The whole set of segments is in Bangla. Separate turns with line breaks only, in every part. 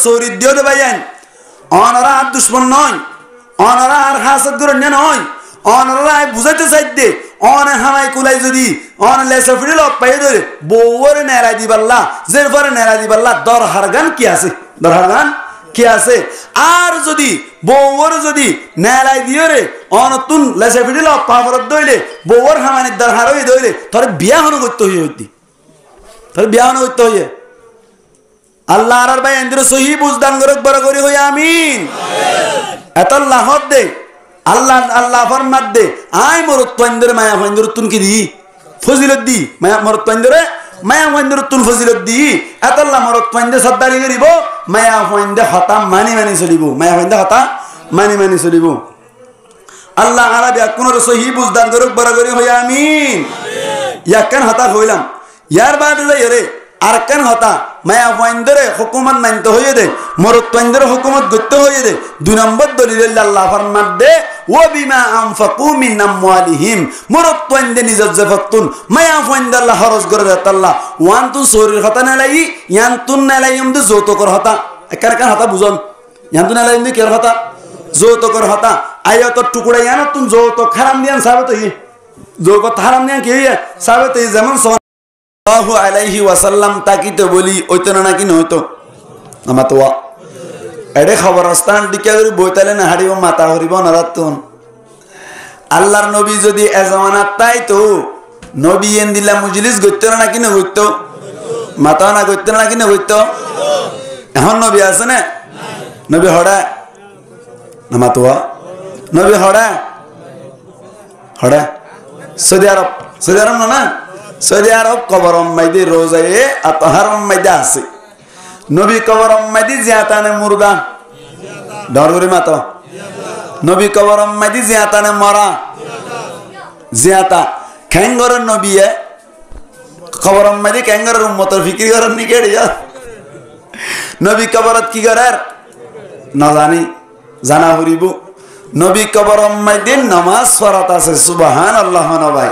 সৌরি দিও দে ভাইয়ান অনারা আর দুশ্মন নয় অনারা আর হাসদ করে নয় অনারা বুঝাইতে চাই দে অনে হামাই কুলাই যদি অন লেসা ফিরে লক পাই ধরে বউরে নেড়াই দিবাল্লা জের পরে নেড়াই দিবাল্লা দর হারগান কি আছে দর হারগান কি আছে আর যদি বউর যদি নেড়াই দিও রে অনতুন লেসা ফিরে লক পাবরত দইলে বউর হামানি দর হার হই দইলে তোর বিয়া হন করতে হইতি তোর বিয়া হন করতে হইয়ে আল্লাহ আর ভাই এন্দ্র সহি বুঝদান করক বড় করি হই আমিন এত আল্লাহ হদ দে আল্লাহ আল্লাহ ফরমাত দে আই মরত তন্দের মায়া ফন্দের তুন কি দি ফজিলত দি মায়া মরত তন্দের মায়া ফন্দের তুন ফজিলত দি এত আল্লাহ মরত তন্দে সদ্দারি করিব মায়া ফন্দে হতা মানি মানি চলিব মায়া ফন্দে হতা মানি মানি চলিব আল্লাহ আরবি কোন সহি বুঝদান করক বড় করি হই আমিন ইয়াকান হতা হইলাম ইয়ার বাদে যাই রে আরকান হতা মায়া ফন্দরে হুকুমত মানতে হইয়ে দে মরত তন্দরে হুকুমত গত্তে হইয়ে দে দুই নম্বর দলিল আল্লাহ ফরমাত দে ও বিমা আনফাকু মিন আমওয়ালিহিম মরত তন্দে নিজত জাফতুন মায়া ফন্দ আল্লাহ খরচ করে দেত আল্লাহ ওয়ান তু শরীর হতা নালাই ইয়ান তুন নালাই আমদে যৌতুকর হতা একার কার হতা বুঝন ইয়ান তুন নালাই আমদে কের হতা যৌতুকর হতা আয়াতর টুকরা ইয়ান তুন যৌতুক হারাম দিয়ান সাবত হই যৌতুক হারাম দিয়ান কি হই সাবত হই যেমন সাল্লাল্লাহু আলাইহি ওয়াসাল্লাম তাকিতে বলি ওইতো না নাকি নয়তো আমা তো এডে খবরস্থান দিকে যদি বইতালে না হারিব মাথা হরিব নারাতুন আল্লাহর নবী যদি এ জামানাত তাই তো নবী এন দিলা মজলিস গইতো না নাকি না গইতো মাথা না গইতো না নাকি না গইতো এখন নবী আছে না নবী হড়া আমা তো নবী হড়া হড়া সৌদি আরব না সৌদি আরব কবর মাইদি রোজায়ে আতহার মাইদা আছে নবী কবর মাইদি জিয়াতানে মুর্দা ডরগরি মাতো নবী কবর মাইদি জিয়াতানে মরা জিয়াতা খেঙ্গর নবীয়ে কবর মাইদি খেঙ্গর উম্মতের ফিকির করেন নি কেড়ে নবী কবরত কি করার না জানি জানা হরিব নবী কবর মাইদি নামাজ ফরত আছে সুবহানাল্লাহ নবাই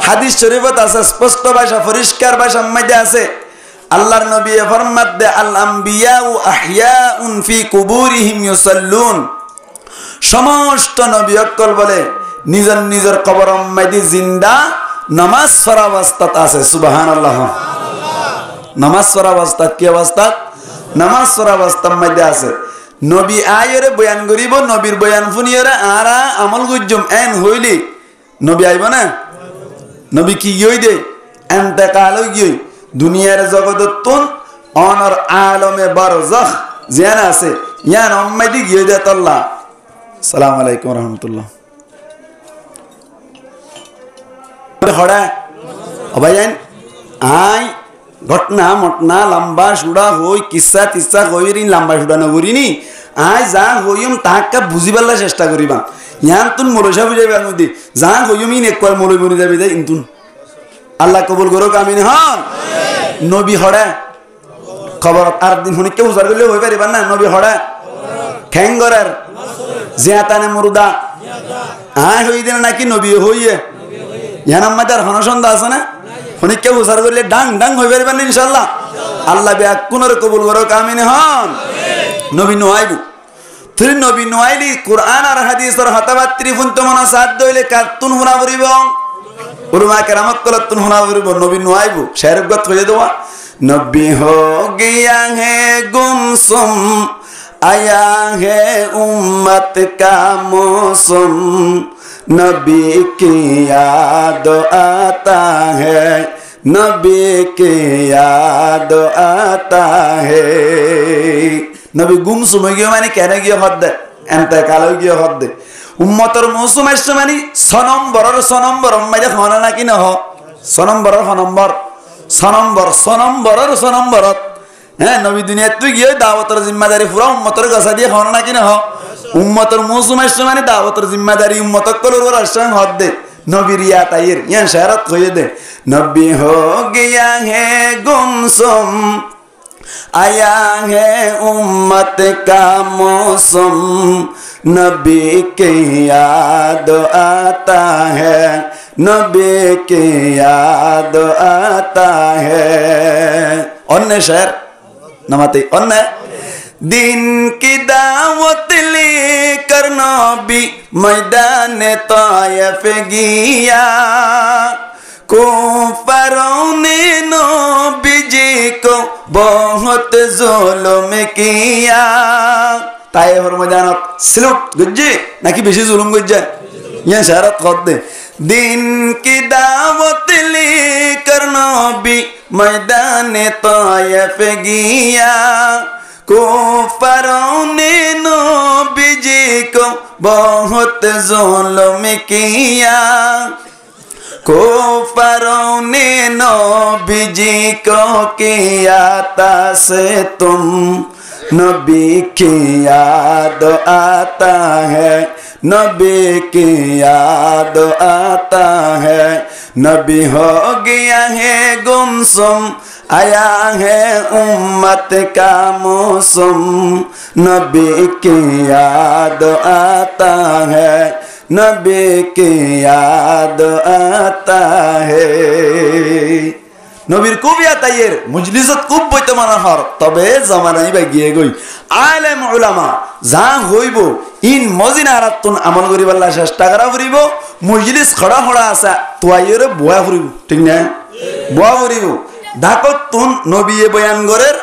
হাদিস শরীফত আছে স্পষ্ট ভাষা পরিষ্কার ভাষা মধ্যে আছে আল্লাহর নবী ফরমাত দে আল আমবিয়াউ আহইয়াউন ফি কুবুরিহিম ইউসাল্লুন সমস্ত নবী অকল বলে নিজের নিজের কবরের মধ্যে জিন্দা নামাজ পড়া অবস্থাত আছে সুবহানাল্লাহ নামাজ পড়া অবস্থাত কি অবস্থাত নামাজ পড়া অবস্থার মধ্যে আছে নবী আয়রে বয়ান করিব নবীর বয়ান শুনিয়রে আরা আমল গুজুম এন হইলি নবী আইব না নবী কি গই দে এন্তেকাল গই দুনিয়ার জগততুন অনর আলমে বারজাখ জিয়ান আছে ইয়ান উম্মতি গই দে আল্লাহ আসসালামু আলাইকুম রাহমাতুল্লাহ হড়া ভাইজান আই ঘটনা মটনা লম্বা সুড়া হই কিসা তিসা হইরি লম্বা সুড়া না করিনি আই যা হইম তাহাকে বুঝিবার চেষ্টা করিবা ইয়ান তুন মরসা বুঝাইবার মধ্যে যা হইম ইন একবার মরই মরে যাবি দে ইনতুন আল্লাহ কবুল করুক আমিন হন নবী হড়া খবর আর দিন শুনি কেউ উজার করলে হই পারিবার না নবী হড়া খেঙ্গরের জিয়াতানে মুরদা আয় হই দিন নাকি নবী হইয়ে ইয়ান আমাদের হনসন্দা আছে না শুনি কেউ উজার করলে ডাং ডাং হই পারিবার না ইনশাআল্লাহ আল্লাহ বিয়াক কুনর কবুল করুক আমিন হন নবী নোয়াইবু তুই নবী নোয়াইলি কুরআন আর হাদিসের হতাবাত্রি ফুনতে মনা সাথ দইলে কাতুন হুনা করিব উলমা কেরামত কলতুন হুনা করিব নবী নোয়াইবু শায়র গত হয়ে দেওয়া নবী হো গিয়া হে গুমসুম আয়া হে উম্মত কা মৌসুম নবী কি याद आता है नबी की याद आता है নবী গুমসুম গিয়ে মানে কেন গিয়ে হদ দে এন্তেকাল গিয়ে হদ দে উম্মতর মৌসুম আসছে মানে সনম্বর মাইলে হনা নাকি নহ সনম্বরত হ্যাঁ নবী দুনিয়া তুই গিয়ে দাওয়াতের জিম্মাদারি পুরা উম্মতর গসা দিয়ে হনা নাকি নহ উম্মতর মৌসুম আসছে মানে দাওয়াতের জিম্মাদারি উম্মতক কলর আসছে হদ দে নবীর ইয়া তাইর ইয়ান শারাত হয়ে দে নবী হো গিয়া হে গুমসুম आया है उम्मत का मौसम नबी के याद आता है नबी के याद आता है अन्य शहर नमाते अन्य दिन की दावत लेकर नबी मैदान तायफ गया कुफारों ने नबी जी को बहुत जुल्म किया तायफर मैदानत सिलुट गुज्जे नाकि बेशी जुल्म गुज्जे यहाँ शहरत खुद दे दिन की दावत लेकर नबी मैदान तायफ गया कुफारों ने नबी जी को बहुत जुल्म किया कुफारों ने नबी जी को किया से तुम नबी की याद आता है नबी की याद आता है नबी हो गया है गुमसुम आया है उम्मत का मौसम नबी की याद आता है नबी की याद आता है नबीर खूब यातायर मुजलिसत खूब বইতে মানা হর তবে জামানাই বাগিয়ে গই আলেম উলামা যা হইব ইন মজিনারাতুন আমল করিব আল্লাহ চেষ্টা করা করিব মুজলিস খড়া খড়া আছে তোয়াইরে বয়া করিব ঠিক না বয়া করিব ডাকতুন নবিয়ে বয়ান গরের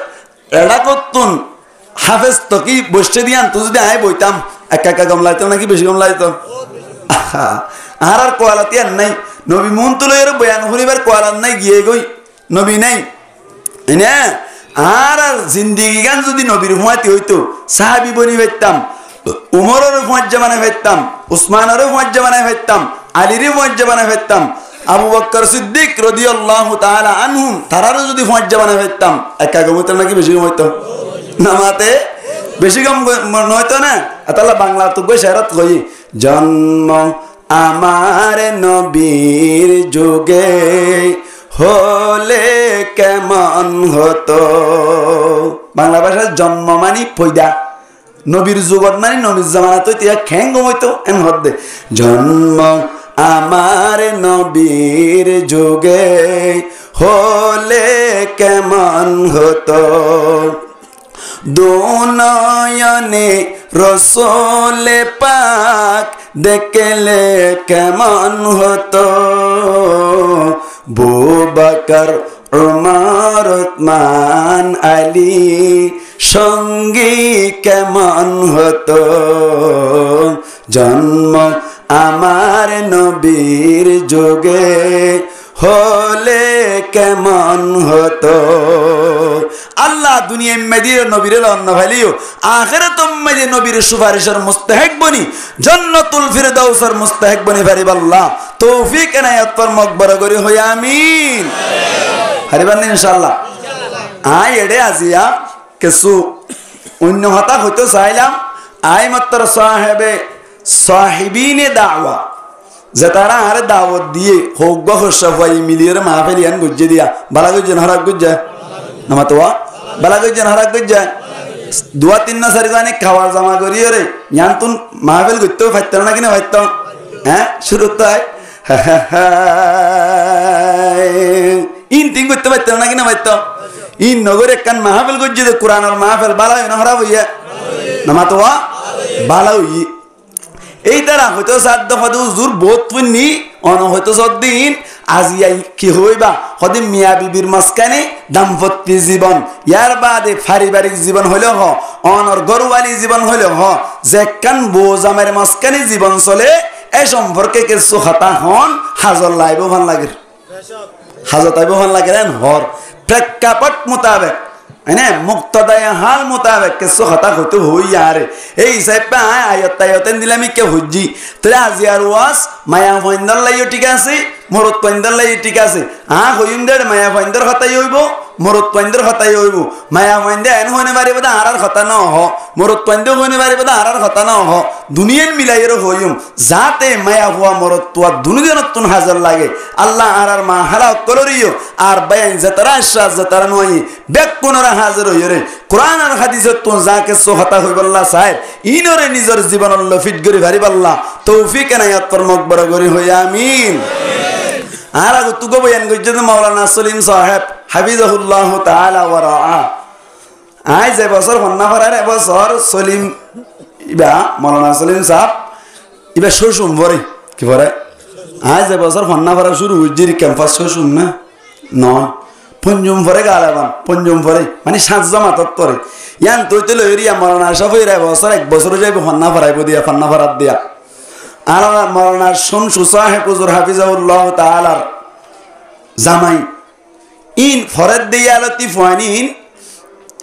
এডাকতুন হাফেজ তকি বসতে দিয়ান তো যদি আয় বইতাম একা একা গম লাইতো নাকি বেশি গম লাইতো আর কোয়ালাতি আর নাই নবী মন তুলের বয়ান করিবার কোয়ালাত নাই গিয়ে গই নবী নাই এনে আর জিন্দিগি গান যদি নবীর হুয়াতি হইতো সাহাবী বনি হইতাম উমরের হুয়াত জামানা হইতাম উসমানের হুয়াত জামানা হইতাম আলীর হুয়াত জামানা হইতাম আবু বকর সিদ্দিক রাদিয়াল্লাহু তাআলা আনহুম তারারও যদি হুয়াত জামানা হইতাম একা গমত নাকি বেশি গমতো নামাতে বেশি গম নয়তো না আতাল্লাহ বাংলা তো গই শহরত গই জন্ম আমার নবীর যুগে হলে কেমন হতো বাংলা ভাষার জন্ম মানি পয়দা নবীর যুগত মানি নবীর জামানা তো তিয়া খ্যাং হইতো এম হদ্দে জন্ম আমার নবীর যুগে হলে কেমন হতো দুনয়নে রসুল পাক দেখলে কেমন হতো বুবকর উমর উসমান আলী সঙ্গী কেমন হতো জন্ম আমার নবীর যুগে হলে কেমন হতো আল্লাহ দুনিয়া মেদির নবীর অন্য ভালিও আখিরাত মেদি নবীর সুপারিশের মুস্তাহিক বনি জান্নাতুল ফিরদাউসের মুস্তাহিক বনি পারিব আল্লাহ তৌফিক এনায়েত পর মকবর করি হই আমিন হারিবান ইনশাআল্লাহ আই এডে আজিয়া কিছু অন্য হতা হইতো চাইলাম আই মাত্র সাহিবিনে দাওয়া যে তারা আরে দাওয়াত দিয়ে হোক বা হসাফাই মিলিয়ে মাহফিলিয়ান গুজ্জে দিয়া বালা গুজ্জে হারাক গুজ্জা নামাতোয়া বালা গুজ্জে হারাক গুজ্জা দুয়া তিন না সারি জানি খাওয়ার জামা করিয়ে রে ইয়ান্তুন মাহফিল গুজতেও ফাইতাম না কিনা ফাইতাম হ্যাঁ শুরু তাই ইন তিন করতে পারতাম না কিনা পারতাম ইন নগরে একখান মাহফিল গুজ্জে কোরআনের মাহফিল বালা হই না খারাপ হইয়া নামাতোয়া বালা হই এই দ্বারা হয়তো সাধ্য হয়তো জোর বোধ পুণ্যি অন হয়তো সদ্দিন আজিয়াই কি হইবা হদে মিয়া বিবির মাঝখানে দাম্পত্য জীবন ইয়ার বাদে পারিবারিক জীবন হইলে হ অনর গরুয়ালি জীবন হইলে হ যে কান বোজামের মাঝখানে জীবন চলে এই সম্পর্কে কিছু হতা হন হাজর লাইব ভাল লাগে হাজর তাইব ভাল লাগে হর প্রেক্ষাপট মোতাবেক है मुक्तदाय हाल मुताबिक কিছু কথা হতে হই আর এই হিসাবে আয়াত তায়াতেন দিলামি কে হুজি তরে আজিয়ার ওয়াস মায়া ফইন্দার লাইও ঠিক আছে মরত পইন্দার লাই ঠিক আছে হইন্দের মায়া ফইন্দার কথাই হইব মরত পইন্দার কথাই হইব মায়া ফইন্দে এন হইনে পারিব দা আরার কথা ন হ মরত পইন্দে হইনে পারিব দা আরার কথা ন হ দুনিয়ান মিলাইর হইম যাতে মায়া হুয়া মরত তুয়া দুনিয়ানতুন হাজার লাগে আল্লাহ আরার মা হালা কররিও আর বায়ান যতরা আশা যতরা নই বেক কোনরা হাজির হইরে কোরআন আর হাদিসত তো যাকে সোহতা হইবাল্লাহ সাহেব ইনরে নিজের জীবন লফিট করি ভারিবাল্লাহ তৌফিক এনায়াত পর মকবর করি হই আমিন আর আগু তুগো বয়ান গজ্জে মাওলানা সলিম সাহেব হাফিজাহুল্লাহ তাআলা ওয়া রাআ আই যে বছর হন্না ফরার এবছর সলিম ইবা মৌলানা সলিম সাহেব ইবা শোষুম ভরে কি ভরে আই যে বছর হন্না ফরা শুরু উজ্জির ক্যাম্পাস শোষুম না নয় পঞ্জুম ভরে গালাবান পঞ্জুম ভরে মানে সাত জমাতত পরে ইয়ান তৈতে লইরিয়া মৌলানা সব বছর এক বছর যাইব হন্না ফরাইব দিয়া হন্না ফরাত দিয়া আর মৌলানা শামসু সাহেব হুজুর হাফিজাহুল্লাহ তাআলার জামাই ইন ফরাত দিয়া লতি ফানিন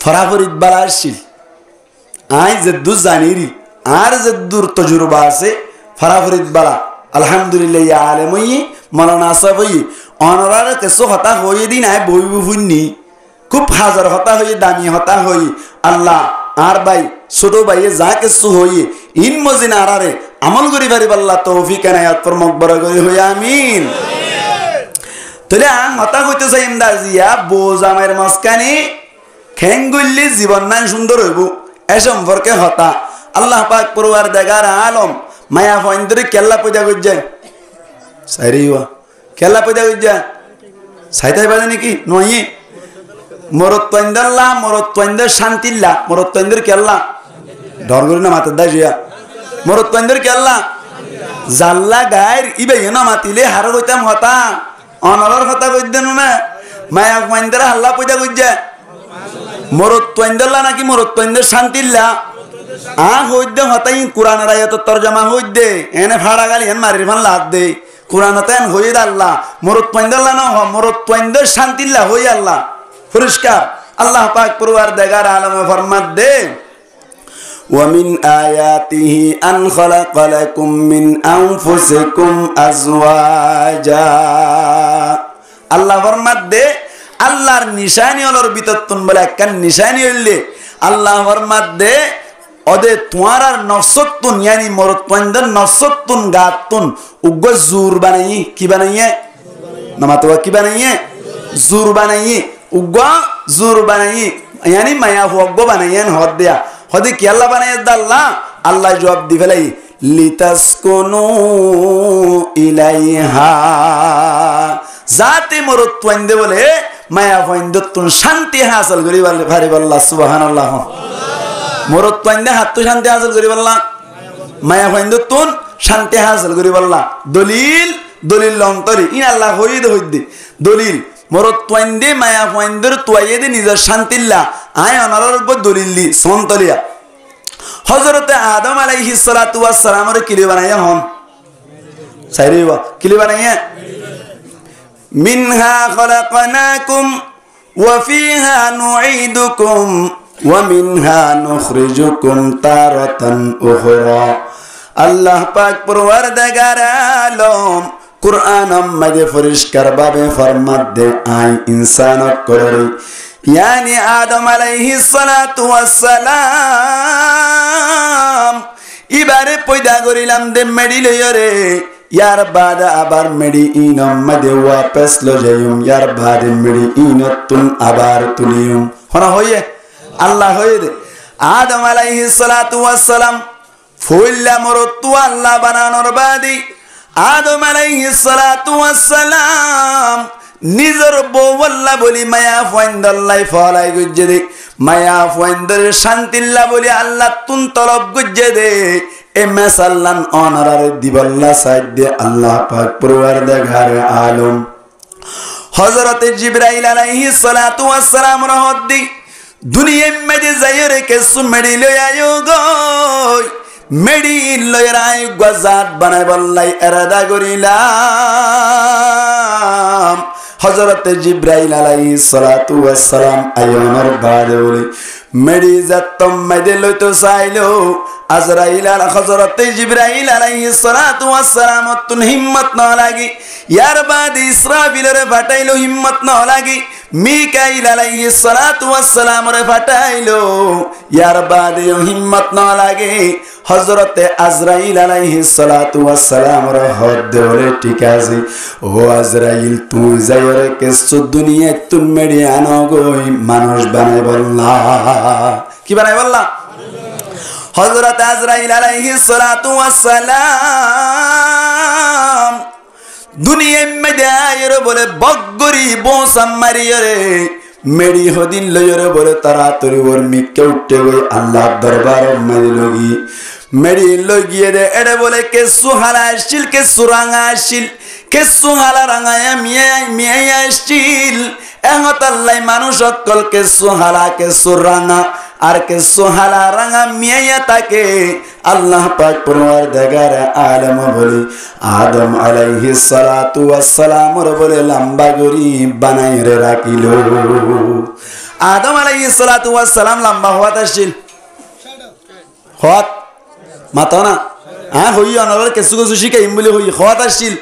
ফরাফরিদ বালা আসছিল আই যদ্দুর জানিরি আর যদ্দুর তজুরবা আছে ফরাফরিদ বালা আলহামদুলিল্লাহ ইয়া আলেমই মৌলানা সাহেবই অনরার কেসো হতা হয়ে দিন আয় বই বুফুন্নি খুব হাজার হতা হয়ে দামি হতা হই আল্লাহ আর ভাই ছোট ভাইয়ে যা কিছু হই ইন মজিন আরারে আমল করি পারিব আল্লাহ তৌফিক এনায়াত ফর মকবরা করি হই আমিন তাহলে আং হতা হইতে চাই ইমদাজিয়া বোজামের মাসকানি খেঙ্গুল্লি জীবন নাই সুন্দর হইব এ সম্পর্কে হতা আল্লাহ পাক পরওয়ার দেগার আলম মায়া ফইন্দরি কেল্লা পয়দা গজ্জা সাইরিওয়া কেল্লা পয়দা গজ্জা সাইতাই বাজে নাকি নয় মরত্তইন্দাল্লাহ মরত্তইন্দার শান্তিল্লাহ মরত্তইন্দার কেল্লা ডর করি না মাথার দা জিয়া মরত্তইন্দার কেল্লা জাল্লা গায়ের ইবে না মাতিলে হার হইতাম হতা অনলার কথা কইদেন না মায়া ফইন্দার হাল্লা পয়দা গজ্জা মরত্তইন্দাল্লাহ নাকি মরত্তইন্দার শান্তিল্লাহ হইদে হতাই কোরআনের আয়াত তরজমা হইদে এনে ফাড়া গালি এন মারির ফান লাদ দে কোরআনতে এন হইদ আল্লাহ মরত্তইন্দাল্লাহ না মরত্তইন্দার শান্তিল্লাহ হই আল্লাহ পরিষ্কার আল্লাহ পাক পরওয়ার দেগার আলমে ফরমাত দে ومن آياته أن خلق لكم من أنفسكم أزواجا আল্লাহ ফরমাত দে আল্লাহর নিশানি হলোর বিতত্তুন বলে একখান নিশানি হইলে আল্লাহ ফরমাত দে ওদে তোমার আর নফসতুন ইয়ানি মরত্তইন্দার নফসতুন গাতুন উগ্র জুর বানাই কি বানাইয়ে নামাতোয়া কি বানাইয়ে জুর বানাইয়ে উগ্র জুর বানাই ইয়ানি মায়া হগ্গ বানাইয়েন হদ দেয়া হদি কি আল্লাহ বানাই আল্লাহ আল্লাহ জবাব দি ফেলাই লিতাসকুনু ইলাইহা জাতি মরত্তইন্দে বলে মায়া ফইন্দতুন শান্তি হাসিল করি বলে ফারিব আল্লাহ সুবহানাল্লাহ মরত্তইন্দে হাত্তু শান্তি হাসিল করি বললা মায়া ফইন্দতুন শান্তি হাসিল করি বললা দলিল দলিল লন্তরি ইন আল্লাহ হইদ হইদ দলিল মরত্তইন্দে মায়া ফইন্দর তুয়াইদে নিজের শান্তিল্লা আয় অনারর উপর দলিল দি সন্তলিয়া হযরতে আদম আলাইহিস সালাতু ওয়াস সালামের কিলি বানাইয়া হন সাইরিবা কিলি বানাইয়া মিনহা খলাকনাকুম ওয়া ফিহা নুঈদুকুম ওয়া মিনহা নুখরিজুকুম তারাতান উখরা আল্লাহ পাক পরওয়ারদিগার আলম কুরআন মধ্যে পরিষ্কার ভাবে ফরমাত দে আই ইনসানক করে ইয়ানি আদম আলাইহিস সালাতু ওয়াস সালাম ইবারে পয়দা করিলাম দে মেডি লইরে ইয়ার বাদে আবার মেডি ইনম মধ্যে ওয়াপস লো যাইম ইয়ার বাদে মেডি ইনতুন আবার তুলিম হনা হইয়ে আল্লাহ হইয়ে দে আদম আলাইহিস সালাতু ওয়াস সালাম ফুল্লা মরতু আল্লাহ বানানোর বাদী আদম আলাইহিস সালাতু ওয়াস সালাম নিজের বউ আল্লাহ বলি মায়া ফইন্দাল্লাহ ফলাই গুজ্জে দে মায়া ফইন্দের শান্তিল্লাহ বলি আল্লাহ তুন তলব গুজ্জে দে এ মেসাল্লান অনারারে দিবাল্লাহ সাইদ দে আল্লাহ পাক পরওয়ারদিগার আলম হযরতে জিবরাইল আলাইহিস সালাতু ওয়াস সালাম রহমত দি দুনিয়ার মধ্যে যাইরে কেসু মেডি লই আয়ো গো মেডি লয়রাই গজাত বানাই বললাই এরাদা করিলাম হযরতে জিবরাইল আলাইহিস সালাতু ওয়াস সালাম আয়নার বাদে বলি মেডি জাতম মেডি লইতো চাইলো আজরাইল আল হযরতে জিবরাইল আলাইহিস সালাতু ওয়াস সালাম তুন হিম্মত না লাগি ইয়ার বাদে ইসরাফিলরে ফাটাইলো হিম্মত না লাগি মিকাইল আলাইহিস সালাতু ওয়াস সালাম রে ফাটাইলো ইয়ার বাদে হিম্মত না লাগে হযরতে আজরাইল আলাইহিস সালাতু ওয়াস সালাম রে হদ ধরে ঠিক আছে ও আজরাইল তুই যাইরে কেসু দুনিয়া তুই মেডি আনো গই মানুষ বানাই বললা কি বানাই বললা হযরত আজরাইল আলাইহিস সালাতু ওয়াস সালাম দুনিয়ার মধ্যে আয়রে বলে বগরি বোসাম মারিয়ে মেডি হদিন লইরে বলে তাড়াতাড়ি ওর মিককে উঠতে গই আল্লাহ দরবার মেরি লগি মেরি লই গিয়ে দে এড়ে বলে কেসু হালা আসছিল কেসু রাঙা আসছিল কেসু হালা রাঙায়া মিয়া আসছিল এহতাল্লাই মানুষ অকল কেসু হালা কেসু রাঙা আর কেসু হালা রাঙা মিয়া তাকে আল্লাহ পাক পরওয়ারদিগার আলম বলে আদম আলাইহিস সালাতু ওয়াস সালাম বলে লম্বা গরি বানাই রে রাখিল আদম আলাইহিস সালাতু ওয়াস সালাম লম্বা হওয়াত আসছিল হওয়াত মাতা না হ্যাঁ হই অনর কেসু কেসু শিখাইম বলে হই হওয়াত আসছিল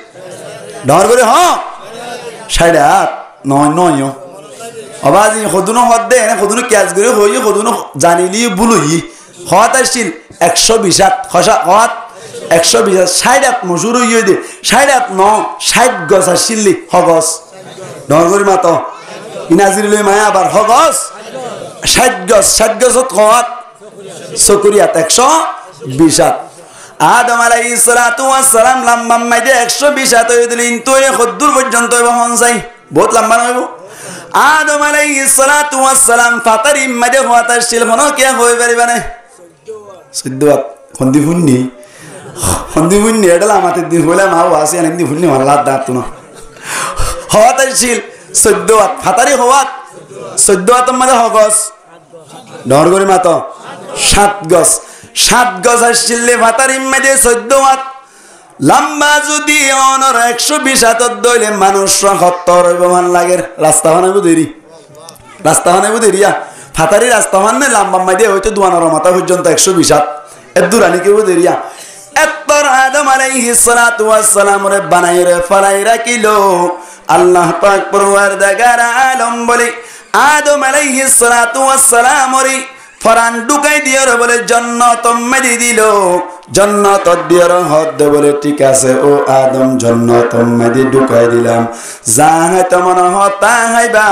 ডর করে হ্যাঁ সাইডে হাত নয় নয় অবাজি সদুনো হদ দে এনে সদুনো ক্যাচ করে হই সদুনো জানিলি বুলুই হওয়াত আসছিল 120 হওয়াত 120 60 মজুর হইয়ে দে 60 গছ আসছিলি হগস ডর করে মাতা ইনাজির লই মায়া আবার হগস 60 গছত হওয়াত সকুরিয়াত 120 আদম আলাইহিস সালাতু ওয়াস সালাম লম্বা মাইদে 120 হই দিলেন তোরে খদ্দুর পর্যন্ত বহন যাই বহুত লম্বা হইব আদম আলাইহিস সালাতু ওয়াস সালাম ফাতারি মাইদে হওয়াত আসছিল কোন কে হই পারিবা না 14 খন্দি ফুন্নি এডলা আমাতে দিন হইলা মা ওয়াসি আনন্দি ফুন্নি আল্লাহ দাঁত না হওয়াত আসছিল 14 ফাতারি হওয়াত 14 মধ্যে হগস ডর করে মাতো 7 গজ আসছিলে ভাতারিম মেদে 14 লম্বা যদি অনর 120 হাতত দইলে মানুষ 70 হইব মান লাগে রাস্তা বানাইব দেরিয়া ফাতারি রাস্তা বানানে লম্বা মেদে হয়তো দুয়ানোর মাথা পর্যন্ত 120 হাত এর দূরানি কেউ দেরিয়া এতর আদম আলাইহিস সালাতু ওয়াস সালাম রে বানাই রে ফলাই রাখিল আল্লাহ পাক পরওয়ারদিগার আলম বলে আদম আলাইহিস সালাতু ওয়াস সালাম রে ফরান ঢুকাই দিয়র বলে জান্নাত মেদি দিল জান্নাত দিয়র হদ বলে ঠিক আছে ও আদম জান্নাত মেদি ঢুকাই দিলাম যা হয়তো মন হতা হাইবা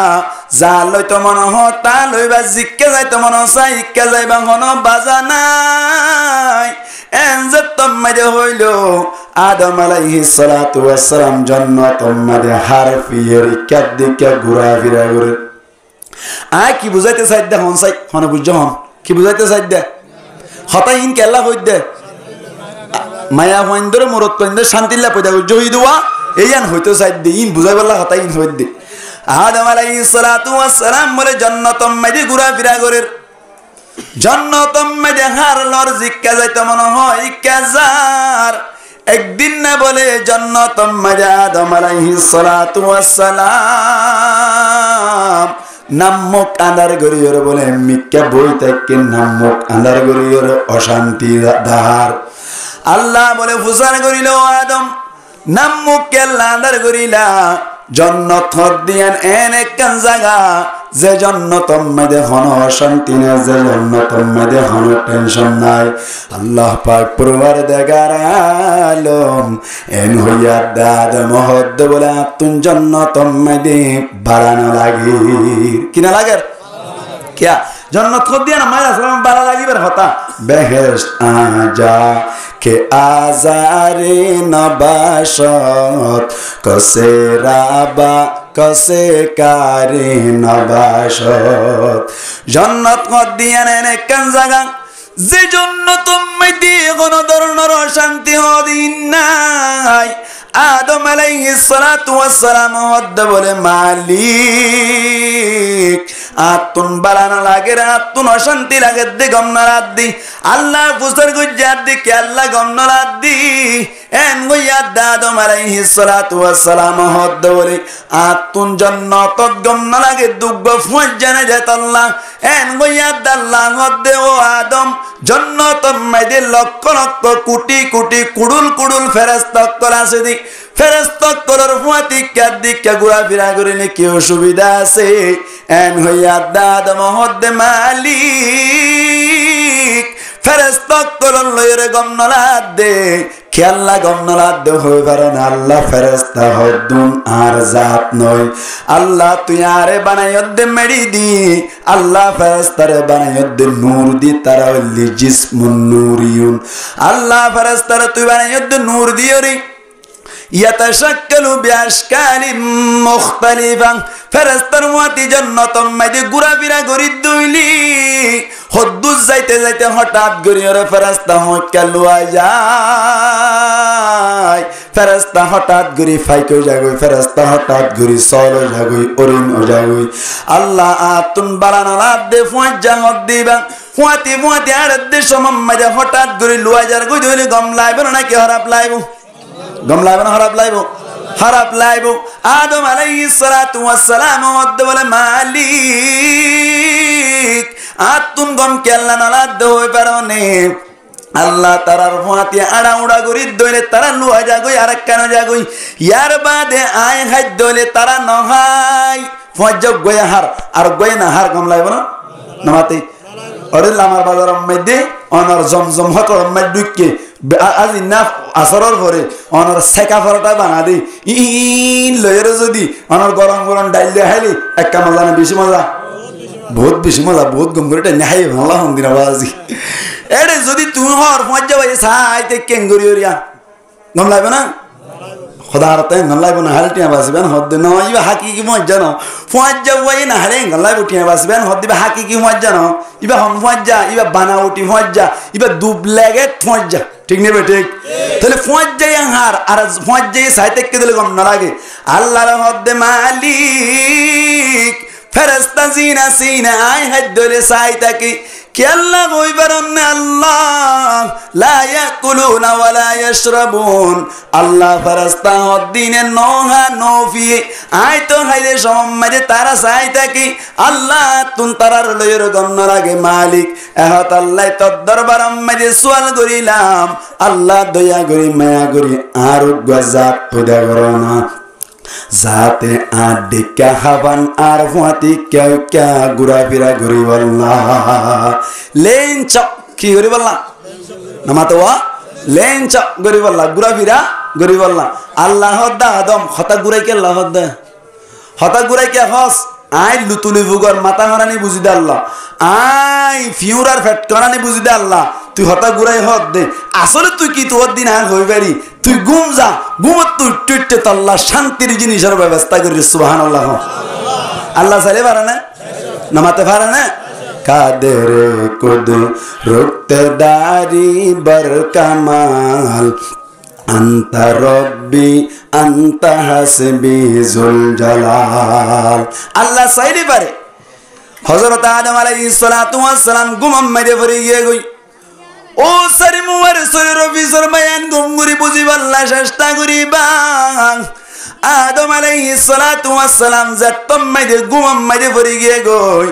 যা লইতো মন হতা লইবা জিক্কে যাইতো মন সাইক্কে যাইবা হন বাজা নাই এনজে তম্মেদে হইল আদম আলাইহিস সালাতু ওয়াস সালাম জান্নাত মেদি হারফিয়ের ইকাদিকে ঘুরা ফিরা করে কি বুঝাইতে চাই দে হন চাই হন বুঝ হন কি বুঝাইতে চাই দে হতাই ইন কেলা হই দে মায়া হইন্দরে মরত কইন্দে শান্তিল্লা পয়দা বুঝ হই দুয়া এইয়ান হইতে চাই দে ইন বুঝাই বললা হতাই ইন হই দে আদম আলাইহিস সালাতু ওয়াস সালাম বলে জান্নাতম মেদি ঘুরা ফিরা করে জান্নাতম মেদি হার লর জিক্কা যাইতে মনে হয় কাজার একদিন না বলে জান্নাতম মেদি আদম আলাইহিস সালাতু ওয়াস সালাম নামক আন্দার গরিয়র বলে মিক্কা বই থেকে নামক আন্দার গরিয়র অশান্তি দাহার আল্লাহ বলে ফুসান করিল আদম নামক কেল্লা আন্দার গরিলা জান্নাত দিয়ান এনে কান জায়গা যে জান্নাত মধ্যে হন অশান্তি না যে জান্নাত মধ্যে হন টেনশন নাই আল্লাহ পাক পরওয়ারদিগার আলম এন হইয়া দাদ মহদ্দ বলে তুন জান্নাত মধ্যে বাড়ানো লাগি কিনা লাগে क्या जन्नत खुद दिया ना माया सलाम बारा लागी बर होता बेहेश्त आजा के आजारे नबाशत कसे राबा कसे कारे नबाशत जन्नत खुद दिया ने कन जगह যে জন্য তুমি দিয়ে কোন ধরনের অশান্তি হদিন নাই আদম আলাইহিস সালাতু ওয়াস সালাম হদ বলে মালিক আতুন বালানা লাগে আতুন অশান্তি লাগে দে গমনা রাত দি আল্লাহ ফুসর গুজার দি কে আল্লাহ গমনা রাত দি এন গইয়া আদম আলাইহিস সালাতু ওয়াস সালাম হদ বলে আতুন জান্নাত গমনা লাগে দুগ্গ ফুজ জানে যেত আল্লাহ এন গইয়া আল্লাহ হদ ও আদম জান্নাত মধ্যে লক্ষ লক্ষ কোটি কোটি কুড়ুল কুড়ুল ফেরেশতা আছে দি ফেরেশতা কলর ফুয়াতি কাদিকে ঘোরা ফিরা করে নে কি অসুবিধা আছে এন হইয়া আদম হদ মালিক ফেরেশতা কলর লইরে গমনলা দে খেয়াল্লা গমনলা দে হই পারে না আল্লাহ ফেরেশতা হদুন আর জাত নয় আল্লাহ তুই আরে বানাইয়ত দে মেরি দি আল্লাহ ফেরেশতারে বানাইয়ত দে নূর দি তারা হইলি জিসমুন নূরিয়ুন আল্লাহ ফেরেশতারে তুই বানাইয়ত দে নূর দিয়রি ইয়াতাশাক্কালু বিআশকালিম মুখতালিফা ফেরেশতার মতি জান্নাতুম মাঝে ঘোরাফেরা করি দইলি হদ্দুস যাইতে যাইতে হঠাৎ করি ওরে ফেরেশতা হক্কা লুয়া যায় ফেরেশতা হঠাৎ করি ফাইকে যাগই ফেরেশতা হঠাৎ করি সলো যাগই অরিন যাগই আল্লাহ আতুন বালানা দে ফুয়াজা হদ দিবা ফুয়াতি ফুয়াতি আর দে সমম্মাজা হঠাৎ করি লুয়া যার কই দইলে গম লাইব না কি খারাপ লাইব গম লাইব না খারাপ লাইব খারাপ লাইব আদম আলাইহিস সালাতু ওয়াস সালাম ওয়াদ বলে মালিক আতুন গম কেল্লা নালা দই পারনে আল্লাহ তারার ফুয়াতি আড়া উড়া করি দইলে তারা লুয়া যাগই আর কেন যাগই ইয়ার বাদে আয় হাত দইলে তারা নহাই ফুয়াজ গয়া হার আর গয়া না হার গম লাইব না নামাতে অরে লামার বাজার মধ্যে অনার জমজম হত মধ্যে আজি না আসরের পরে অনার সেকা ফরটা বানা দি ইন লয়ের যদি অনার গরম গরম ডাইল দিয়ে হাইলি একটা মজা না বেশি মজা বহুত বেশি মজা বহুত গম করে নেহাই ভালো হন্দিন বাজি এরে যদি তুমি হর মজ্জা ভাই সাইতে কেঙ্গুরি ওরিয়া গম লাগবে না খোদা হারতে গম লাগবে না হালটিয়া বাসবেন হদ ন ইবা হাকি কি মজ্জা ন ফুয়াজ্জা ওয়াই না হারে গম লাগবে টিয়া বাসবেন হদ দিবা হাকি কি মজ্জা ন ইবা হম ফুয়াজ্জা ইবা বানাউটি ফুয়াজ্জা ইবা দুব লাগে ফুয়াজ্জা ঠিক নেবে ঠিক তাহলে ফুয়াজ্জাই হার আর ফুয়াজ্জাই সাইতে কে দিলে গম না লাগে আল্লাহর হদ মালিক ফেরেশতা জিনা সিনা আই হাত ধরে সাইতাকে কি আল্লাহ কইবারন আল্লাহ লা ইয়াকুলুনা ওয়া লা ইয়াশরাবুন আল্লাহ ফেরেশতা দিনে নহা নফি আই তো হাইলে সম্মানে তারা সাইতাকে আল্লাহ তুন তারার লয়ের গন্না লাগে মালিক এহত আল্লাহ তোর দরবার আম্মাদে সুয়াল করিলাম আল্লাহ দয়া করি মায়া করি আর গজাত খুদা করোনা जाते आडिका हवन आर फुआती क्या क्या गुरा फिरा गुरी वल्ला लेन चक की गुरी वल्ला नमातो वा लेन चक गुरी वल्ला गुरा फिरा गुरी वल्ला अल्लाह हद्दा आदम हता गुराई के अल्लाह हता गुराई के हस आई लुतुली बुगर माता हरानी बुझी दे अल्लाह आई फिउरार फेट करानी बुझी दे अल्लाह তুই হতা গুরাই হদ দে আসলে তুই কি তোর দিন আর হই পারি তুই ঘুম যা ঘুমত তুই টুটতে আল্লাহ শান্তির জিনিসের ব্যবস্থা করিস সুবহানাল্লাহ আল্লাহ চাইলে পারে না নামাতে পারে না কাদের কুদ রুক্তদারি বর কামাল আন্তা রব্বি আন্তা হাসবি জুল জালাল আল্লাহ চাইলে পারে হযরত আদম আলাইহিস সালাতু ওয়াস সালাম ঘুম মেরে পড়ে গই ও সারি মুয়ার সরের অফিসার বায়ান গঙ্গুরি বুঝিবাল্লা চেষ্টা করিবা আদম আলাইহিস সালাতু ওয়াস সালাম জাতম মাইদে গুম মাইদে পড়ে গিয়ে গই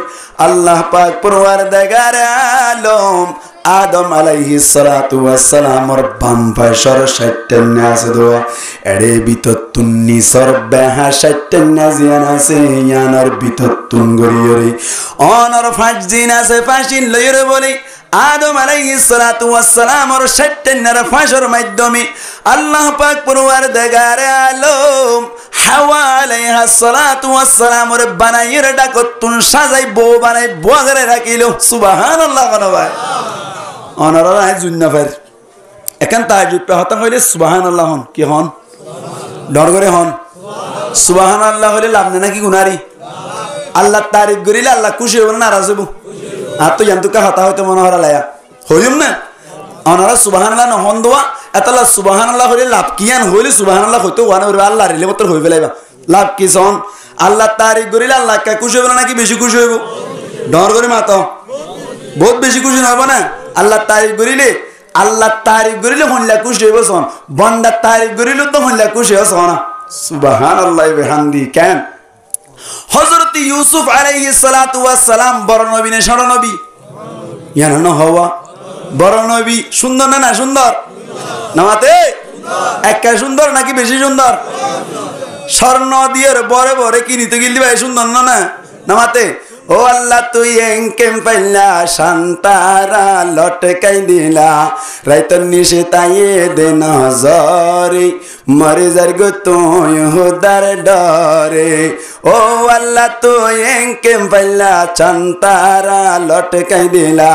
আল্লাহ পাক পরওয়ারদিগার আলম আদম আলাইহিস সালাতু ওয়াস সালামর বাম পাশর শয়তান আছে দোয়া এড়ে বিততুন নিসর বাহা শয়তান জিয়ান আছে ইয়ানার বিততুন গরিয়রি অনর ফাজ দিন আছে ফাশিন লইরে বলি আদম আলাইহিস সালাতু ওয়াস সালাম আর শয়তানের ফাঁসের মাধ্যমে আল্লাহ পাক পরওয়ারদিগার আলম হাওয়া আলাইহিস সালাতু ওয়াস সালাম এর বানাইয়ের ডাকতুন সাজাই বউ বানাই বগরে রাখিল সুবহানাল্লাহ কোন ভাই অনারা আই জুন্না ফের এখন তাহাজ্জুদ হতা হইলে সুবহানাল্লাহ হন কি হন ডর করে হন সুবহানাল্লাহ হইলে লাভ না নাকি গুনারি আল্লাহ তারিফ করিলে আল্লাহ খুশি হবেন নারাজ হইব আর তো জানতুকা হতা হইতে মনে হরা লায়া হইম না অনারা সুবহানাল্লাহ নহন দোয়া এতলা সুবহানাল্লাহ হইলে লাভ কিয়ান হইলে সুবহানাল্লাহ হইতে ওয়ানা হইবে আল্লাহ রিলে মত হইবে লাইবা লাভ কি সন আল্লাহ তারিফ করিলে আল্লাহ কা খুশি হইব নাকি বেশি খুশি হইব ডর করে মাতো বহুত বেশি খুশি হইব না আল্লাহ তারিফ করিলে হইলা খুশি হইব সন বন্দা তারিফ করিলে তো হইলা খুশি হইব সন সুবহানাল্লাহি বিহামদি কেন হযরত ইউসুফ আলাইহিস সালাতু ওয়াস সালাম বড় নবী না ছোট নবী ইয়ানা না হওয়া বড় নবী সুন্দর না সুন্দর নামাতে একা সুন্দর নাকি বেশি সুন্দর স্বর্ণ দিয়ে বড় বড় কিনিতে গিলি ভাই সুন্দর না নামাতে ও আল্লাহ তুই এঙ্কেম পাইলা শান্তারা লটকাই দিলা রাইতন নিশে তাইয়ে দে নজরে মরে যার গো তুই হুদার ডরে ও আল্লাহ তুই এঙ্কেম পাইলা শান্তারা লটকাই দিলা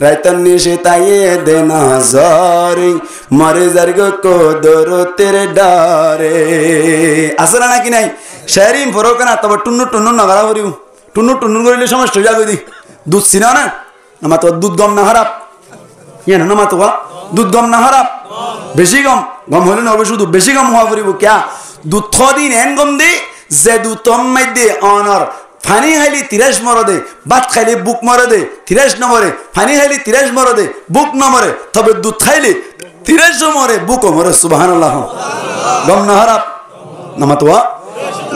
রাইতন নিশে তাইয়ে দে নজরে মরে যার গো কোদরতের ডরে আসলে নাকি নাই শেরিম ফরক না তবে টুন্নু টুন্নু নগরা করিও টুন্নু টুন্নু করিলে সমস্যা হয়ে যাবে দুধ চিনা না আমার তো দুধ গম না হারাপ ইয়ে না মা তো দুধ গম না হারাপ বেশি গম গম হলে নবে শুধু বেশি গম হওয়া করিব ক্যা দুধ দিন এন গম দে যে দুধ তম মাই দে অনর ফানি খাইলি 30 মর দে ভাত খাইলি বুক মরে দে 30 নম্বরে ফানি খাইলি 30 মর দে বুক নম্বরে তবে দুধ খাইলি 30 মরে বুক মরে সুবহানাল্লাহ গম না হারাপ নামা তো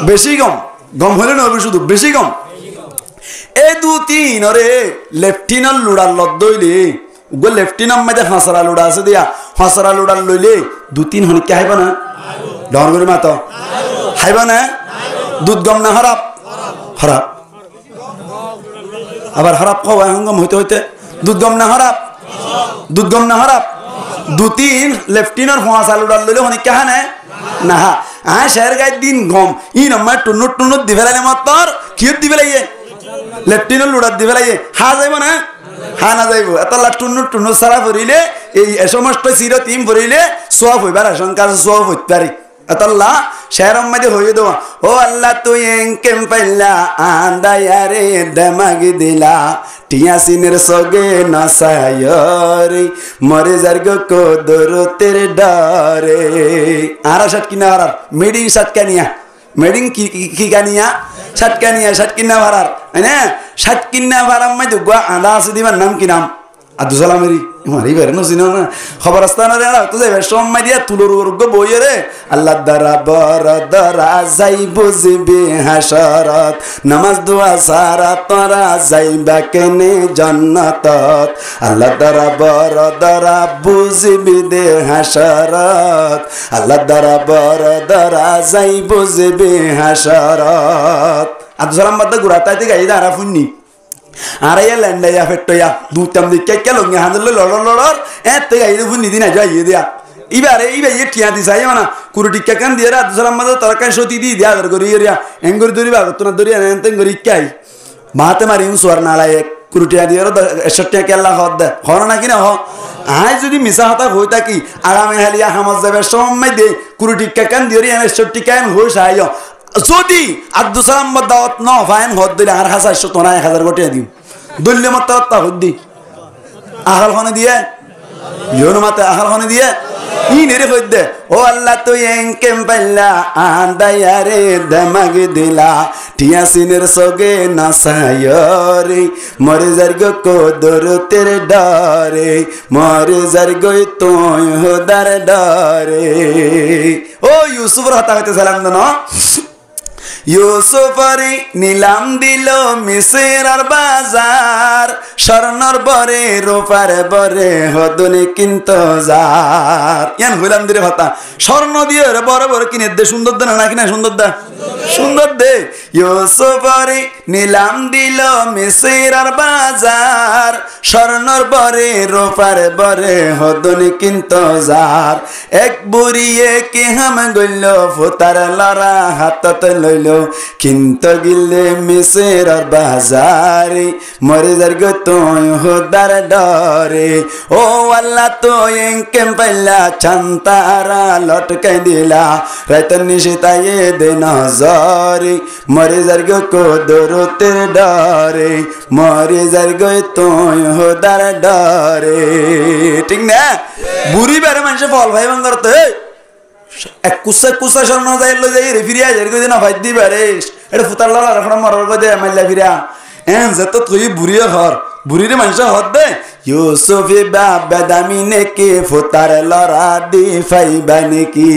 বেশি গম গম হলে নবে শুধু বেশি গম এ দু তিন রে লেফটিনাল লুড়ার লদ্দইলে গো লেফটিনাম মাঝে হাসরা লুড়া আছে দিয়া হাসরা লুড়ার লইলে দু তিন হনিকে হাইব না ডর করে মাতো হাইব না দুধ গম না হারাপ হারাপ আবার হারাপ খাওয়া গম হইতে হইতে দুধ গম না হারাপ দুধ গম না হারাপ দু তিন লেফটিনার হাসরা লুড়ার লইলে হনিকে হানে না শের গাই দিন গম ই নম্বর টুনুট টুনুট দিবেলাইলে মাত্র কি দিবেলাইয়ে লেফটিনার লুড়ার দিবেলাইয়ে হা যাইব না হা না যাইব এতলা টুন্নু টুন্নু সারা ভরিলে এই সমস্ত চির তিম ভরিলে সোয়াব হইবার আশঙ্কা সোয়াব হইতে পারি এতলা শেরম মাঝে হয়ে দেওয়া ও আল্লাহ তুই এঙ্কেম পাইলা আন্দায়ারে দেমাগি দিলা টিয়াসিনের সগে নাসায়রে মরে যার গো কোদরতের ডরে আরা সাত কিনা হারার মেডিং সাত কানিয়া মেডিং কি কানিয়া সাতকানিয়া সাতকিন্না ভাড়ার হ্যাঁ সাতকিন্না ভাড়ার মাঝে গোয়া আঁধা আছে দিবার নাম কি নাম আব্দুল সালামেরি মারি বের নছিন না খবর আস্তানা রে তো যাইবে সময় দিয়া তুলোর উর্গ বইয়ে রে আল্লাহ দ্বারা বড় দ্বারা যাই বুঝবি হাসরত নামাজ দোয়া সারা তোরা যাইবা কেনে জান্নাতত আল্লাহ দ্বারা বড় দ্বারা বুঝবি দে হাসরত আল্লাহ দ্বারা বড় দ্বারা যাই বুঝবি হাসরত আব্দুল সালাম বাদ গুড়া তাইতে গাই দাঁড়া ফুননি আরাইয়া ল্যান্ডাইয়া ফেট্টইয়া দুটাম দিকে কেলঙ্গে হাঁদলে লড়র এতে গাইতে ফুননি দিন যাইয়ে দিয়া ইবারে টিয়া দিছে মানে কুরু টিকা কান দিয়ে আব্দুল সালাম তরকারি সতী দি দিয়া আদর করি এঙ্গরি ধরি বাগতনা ধরি এনতে গরি কাই মাতে মারি সোয়ার নালায় কুরুটিয়া দিয়ে 61 টাকা কেলা হদ দে হর না কিনা হ আই যদি মিছা হতা হই থাকি আরামে হালিয়া হামাজ যাবে সময় দে কুরু টিকা কান দিয়ে 61 টাকা হই সাইও যদি আব্দুল সালাম দাওয়াত ন ফাইন হদ দিলে আর 700 তোনা 1000 কোটি দিম দল্লে মত তা হদ্দি আহাল হনে দিয়ে ইয়োর মাতে আহাল হনে দিয়ে ই নেরে হইদে ও আল্লাহ তুই এঙ্কেম পাইলা আন্দায়ারে দেমাগে দিলা টিয়াসিনের সগে নাসায়রে মরে যার গো কোদরতের ডরে মরে যার গো তুই হুদার ডরে ও ইউসুফর হতা হইতে সালাম দন ইউসুফরে নিলাম দিল মিসরের বাজার স্বর্ণর বরে রূপার বরে হদনে কিনতো যার ইয়ান হইলাম দিরে ভাতা স্বর্ণ দিয়ে বড় বড় কিনে দে সুন্দর দে না কিনা সুন্দর দে সুন্দর দে ইউসুফরে নিলাম দিল মিসরের বাজার স্বর্ণর বরে রূপার বরে হদনে কিনতো যার এক বুড়িয়ে কে হাম গইল ফুতার লড়া হাতত লইল কিন্তু গিলে মিসের বাজারে মরে যার গো তুই হুদার ডরে ও আল্লাহ তুই এঙ্কেম পাইলা ছান্তারা লটকাই দিলা রাইতন নিশে তাইয়ে দে নজরে মরে যার গো কোদরতের ডরে মরে যার গো তুই হুদার ডরে ঠিক না বুড়ি বেড়ে মানুষে ফল ভাই বাঙ্গরতে এক কুসা কুসা স্বর্ণ যাইলো যাই রে ফিরিয়া যাই কই না ভাই দিবা রে এটা ফুতার লালা রাখনা মরর কই দে মাইলা ফিরা এন যত তুই বুড়িয়া ঘর বুড়িরে মানুষ হদ দে ইউসুফি বাবা দামিনে কি ফুতার লড়া দি ফাইবা নাকি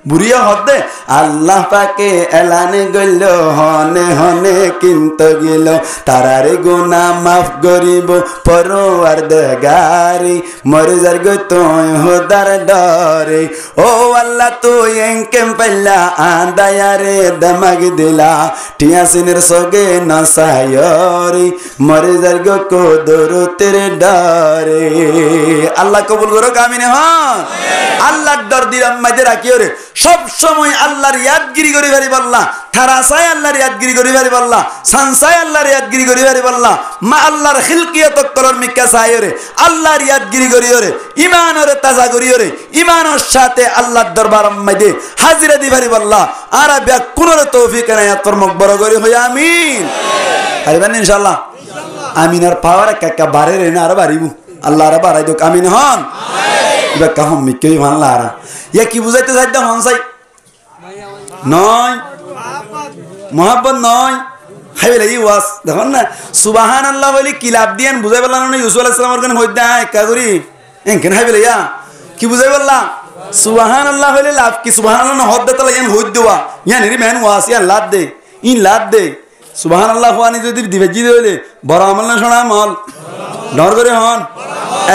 বুড়িয়া হদে আল্লাহ পাকে এলানে গইল হনে হনে কিন্তু গেল তারারে গুনা মাফ করিব পরওয়ার দেগারি মরে যার গো তুই হুদার ডরে ও আল্লাহ তুই এঙ্কেম পাইলা আদায়ারে দমাগ দিলা টিয়াসিনের সগে নসায়রি মরে যার গো কোদরতের ডরে আল্লাহ কবুল করো আমিন হন আল্লাহর ডর দিলাম মাঝে রাখিও রে সব সময় আল্লাহর ইয়াদগিরি করি ভারি বললা থারাসায় আল্লাহর ইয়াদগিরি করি ভারি বললা সানসায় আল্লাহর ইয়াদগিরি করি ভারি বললা মা আল্লাহর খিলকিয়ত করর মিকা সাইও রে আল্লাহর ইয়াদগিরি করিও রে ঈমান ওরে তাজা করিও রে ঈমানের সাথে আল্লাহর দরবার মাঝে হাজিরা দি ভারি বললা আর ব্যাক কোনর তৌফিক নাই তোর মুখ বড় করি হই আমিন পারবেন ইনশাআল্লাহ আমিনার পাওয়ার কাকা বারে রে না আর বাড়িবু আল্লাহ আর বাড়াই দোক আমিন হন এবার কাহম মিকে ভাঙলা আর ইয়া কি বুঝাইতে চাইতে হন চাই নয় মোহাব্বত নয় খাইবে ই ওয়াস দেখুন না সুবহানাল্লাহ বলি কি লাভ দিয়েন বুঝাই বললাম না ইউসুফ আলাইহিস সালামের কানে হইতে একা করি এনকেন খাইবে ইয়া কি বুঝাই বললাম সুবহানাল্লাহ বলি লাভ কি সুবহানাল্লাহ না হদ্দে তালা ইয়ান হইত দেওয়া ইয়ান রি main was Ian love they in love দে সুবহানাল্লাহ ওয়ানি যদি দিবে জি হইলে বড় আমল না শোনা আমল ডর করে হন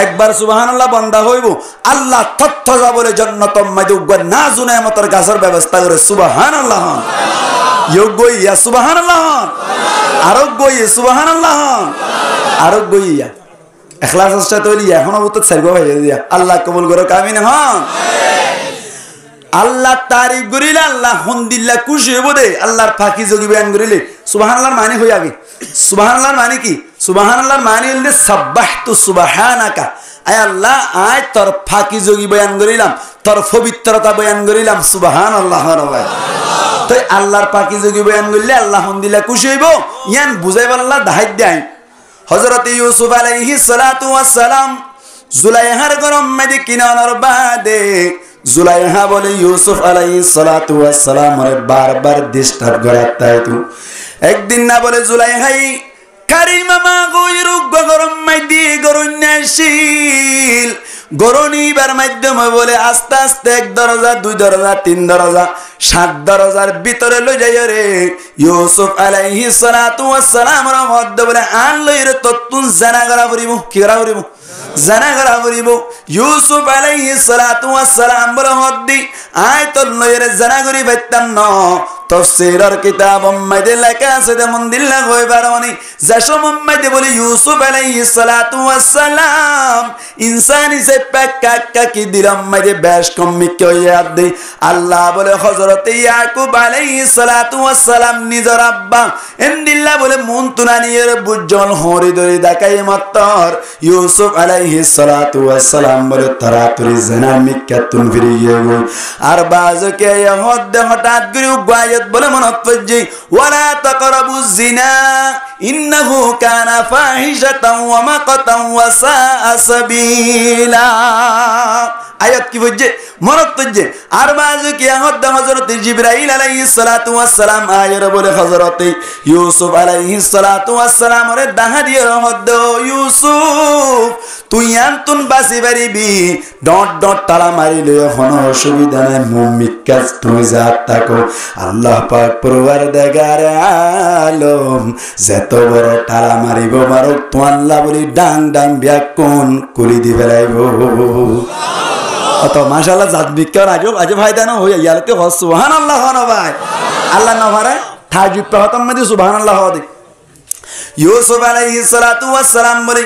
একবার সুবহানাল্লাহ বান্দা হইব আল্লাহ তথ্য যা বলে জান্নাতুম মাদুগ না জুনে মতর গাছের ব্যবস্থা করে সুবহানাল্লাহ হন যোগ্য ইয়া সুবহানাল্লাহ হন আরোগ্য ইয়া সুবহানাল্লাহ হন আরোগ্য ইয়া ইখলাস সাথে হইলি এখনো তো সাইগো হয়ে দিয়া আল্লাহ কবুল করো আমিন হন আল্লাহ তারিফ করিলে আল্লাহ হন্দিল্লা খুশি হইব দে আল্লাহর ফাঁকি যোগী বয়ান করিলে সুবহানাল্লাহর মানে হই আগে সুবহানাল্লাহর মানে কি সুবহানাল্লাহর মানে হইলে সাব্বাহতু সুবহানাকা আয় আল্লাহ আয় তোর ফাঁকি যোগী বয়ান করিলাম তোর পবিত্রতা বয়ান করিলাম সুবহানাল্লাহ রাব্বাই তো আল্লাহর ফাঁকি যোগী বয়ান করলে আল্লাহ হন্দিল্লা খুশি হইব ইয়ান বুঝাইব আল্লাহ দাহাইত দেয় হযরত ইউসুফ আলাইহিস সালাতু ওয়াস সালাম জুলাইহার গরম মেদি কিনানোর বাদে জুলাইহা বলে ইউসুফ আলাইহিস সালাতু ওয়াস সালাম রে বারবার ডিস্টার্ব করাতাই তু একদিন না বলে জুলাইহাই কারিমা মা গয়রু গরম মেদি গরুন্যাশীল গরনিবার মাধ্যমে বলে আস্তে আস্তে এক দরজা দুই দরজা তিন দরজা 7 দরজার ভিতরে লই যাই রে ইউসুফ আলাইহিস সালাতু ওয়াস সালাম র মধ্যে বলে আন লই রে ততুন জানা করা পড়িব কি করা পড়িব জানা করা পড়িব ইউসুফ আলাইহিস সালাতু ওয়াস সালাম বল হদ্দি আয়াতুল লইরে জানা করি বাইতাম ন তাফসীরের কিতাব মধ্যে লেখা আছে যেমন দিল্লা কই পারোনি যাশো মুহাম্মদ বলে ইউসুফ আলাইহিস সালাতু ওয়াস সালাম ইনসানি সে পাক্কা কি দিলাম মধ্যে বেশ কম মিকইয়া দে আল্লাহ বলে হযরত ইয়াকুব আলাইহিস সালাতু ওয়াস সালাম নিজর আব্বা এন্দিল্লা বলে মন তুনানিয়ের বুজ্জল হরি দরি দেখাই মতর ইউসুফ আলাইহিস সালাতু ওয়াস সালাম বলে তারাতুরি জানা মিকাতুন ফিরিয়ে গই আর বাজকে হঠাৎ করে গায় বলে মনত পড়ছে ওয়ালা তাকরাবুজ জিনা ইন্নাহু কানা ফাহিশাতাও ওয়া মাকতাও ওয়া সাআ সাবিলা আয়াত কি বলছে মনত পড়ছে আর বাজকে হযরত জিবরাইল আলাইহিস সালাতু ওয়াস সালাম আয়ের বলে হযরত ইউসুফ আলাইহিস সালাতু ওয়াস সালাম রে দাহা দিয়ে রহমত ইউসুফ তুই আনতুন বাসি বাড়িবি ডট তালা মারিলে কোনো অসুবিধা নাই মুমিকাজ তুমি যা থাকো আল্লাহ পাক পরওয়ারদিগার আলম যত বড় তালা মারিব মারক তো আল্লাহ বলি ডাং ডাং ব্যাকুন কুলি দি ফেলাইব অত মাশাআল্লাহ জাত বিকার আজ ভাইদা না হই ইয়ালকে সুবহানাল্লাহ না ভাই আল্লাহ না ভারে তাজিব প্রহতম মধ্যে সুবহানাল্লাহ দে ইউসুফ আলাইহিস সালাতু ওয়াস সালাম বলে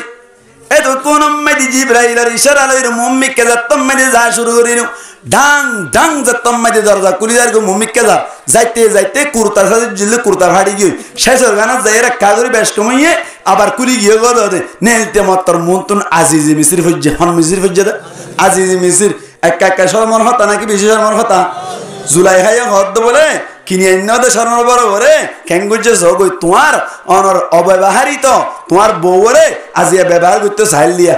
এত কোন মধ্যে জিবরাইলের ইশারা লইর মুমিককে যতম মধ্যে যা শুরু করিল ডাং ডাং যতম মধ্যে দরজা কুলিদার গো মুমিককে যা যাইতে যাইতে কুরতা সাজে জিলে কুরতা ফাড়ি গই শেষের গানা যাইরা কাগরি বেশ কমাইয়ে আবার কুলি গিয়ে গো দে নেলতে মতর মন্তন আজিজি মিসরি ফজ্জে হন মিসরি ফজ্জে আজিজি মিসর একা শরমর হতা নাকি বেশি শরমর হতা জুলাইহায় হদ বলে কিনে আইনদে শরমর বড় করে কেঙ্গুজে জগই তোমার অনর অব্যবহারিত তোমার বউরে আজিয়া ব্যবহার করতে চাইল দিয়া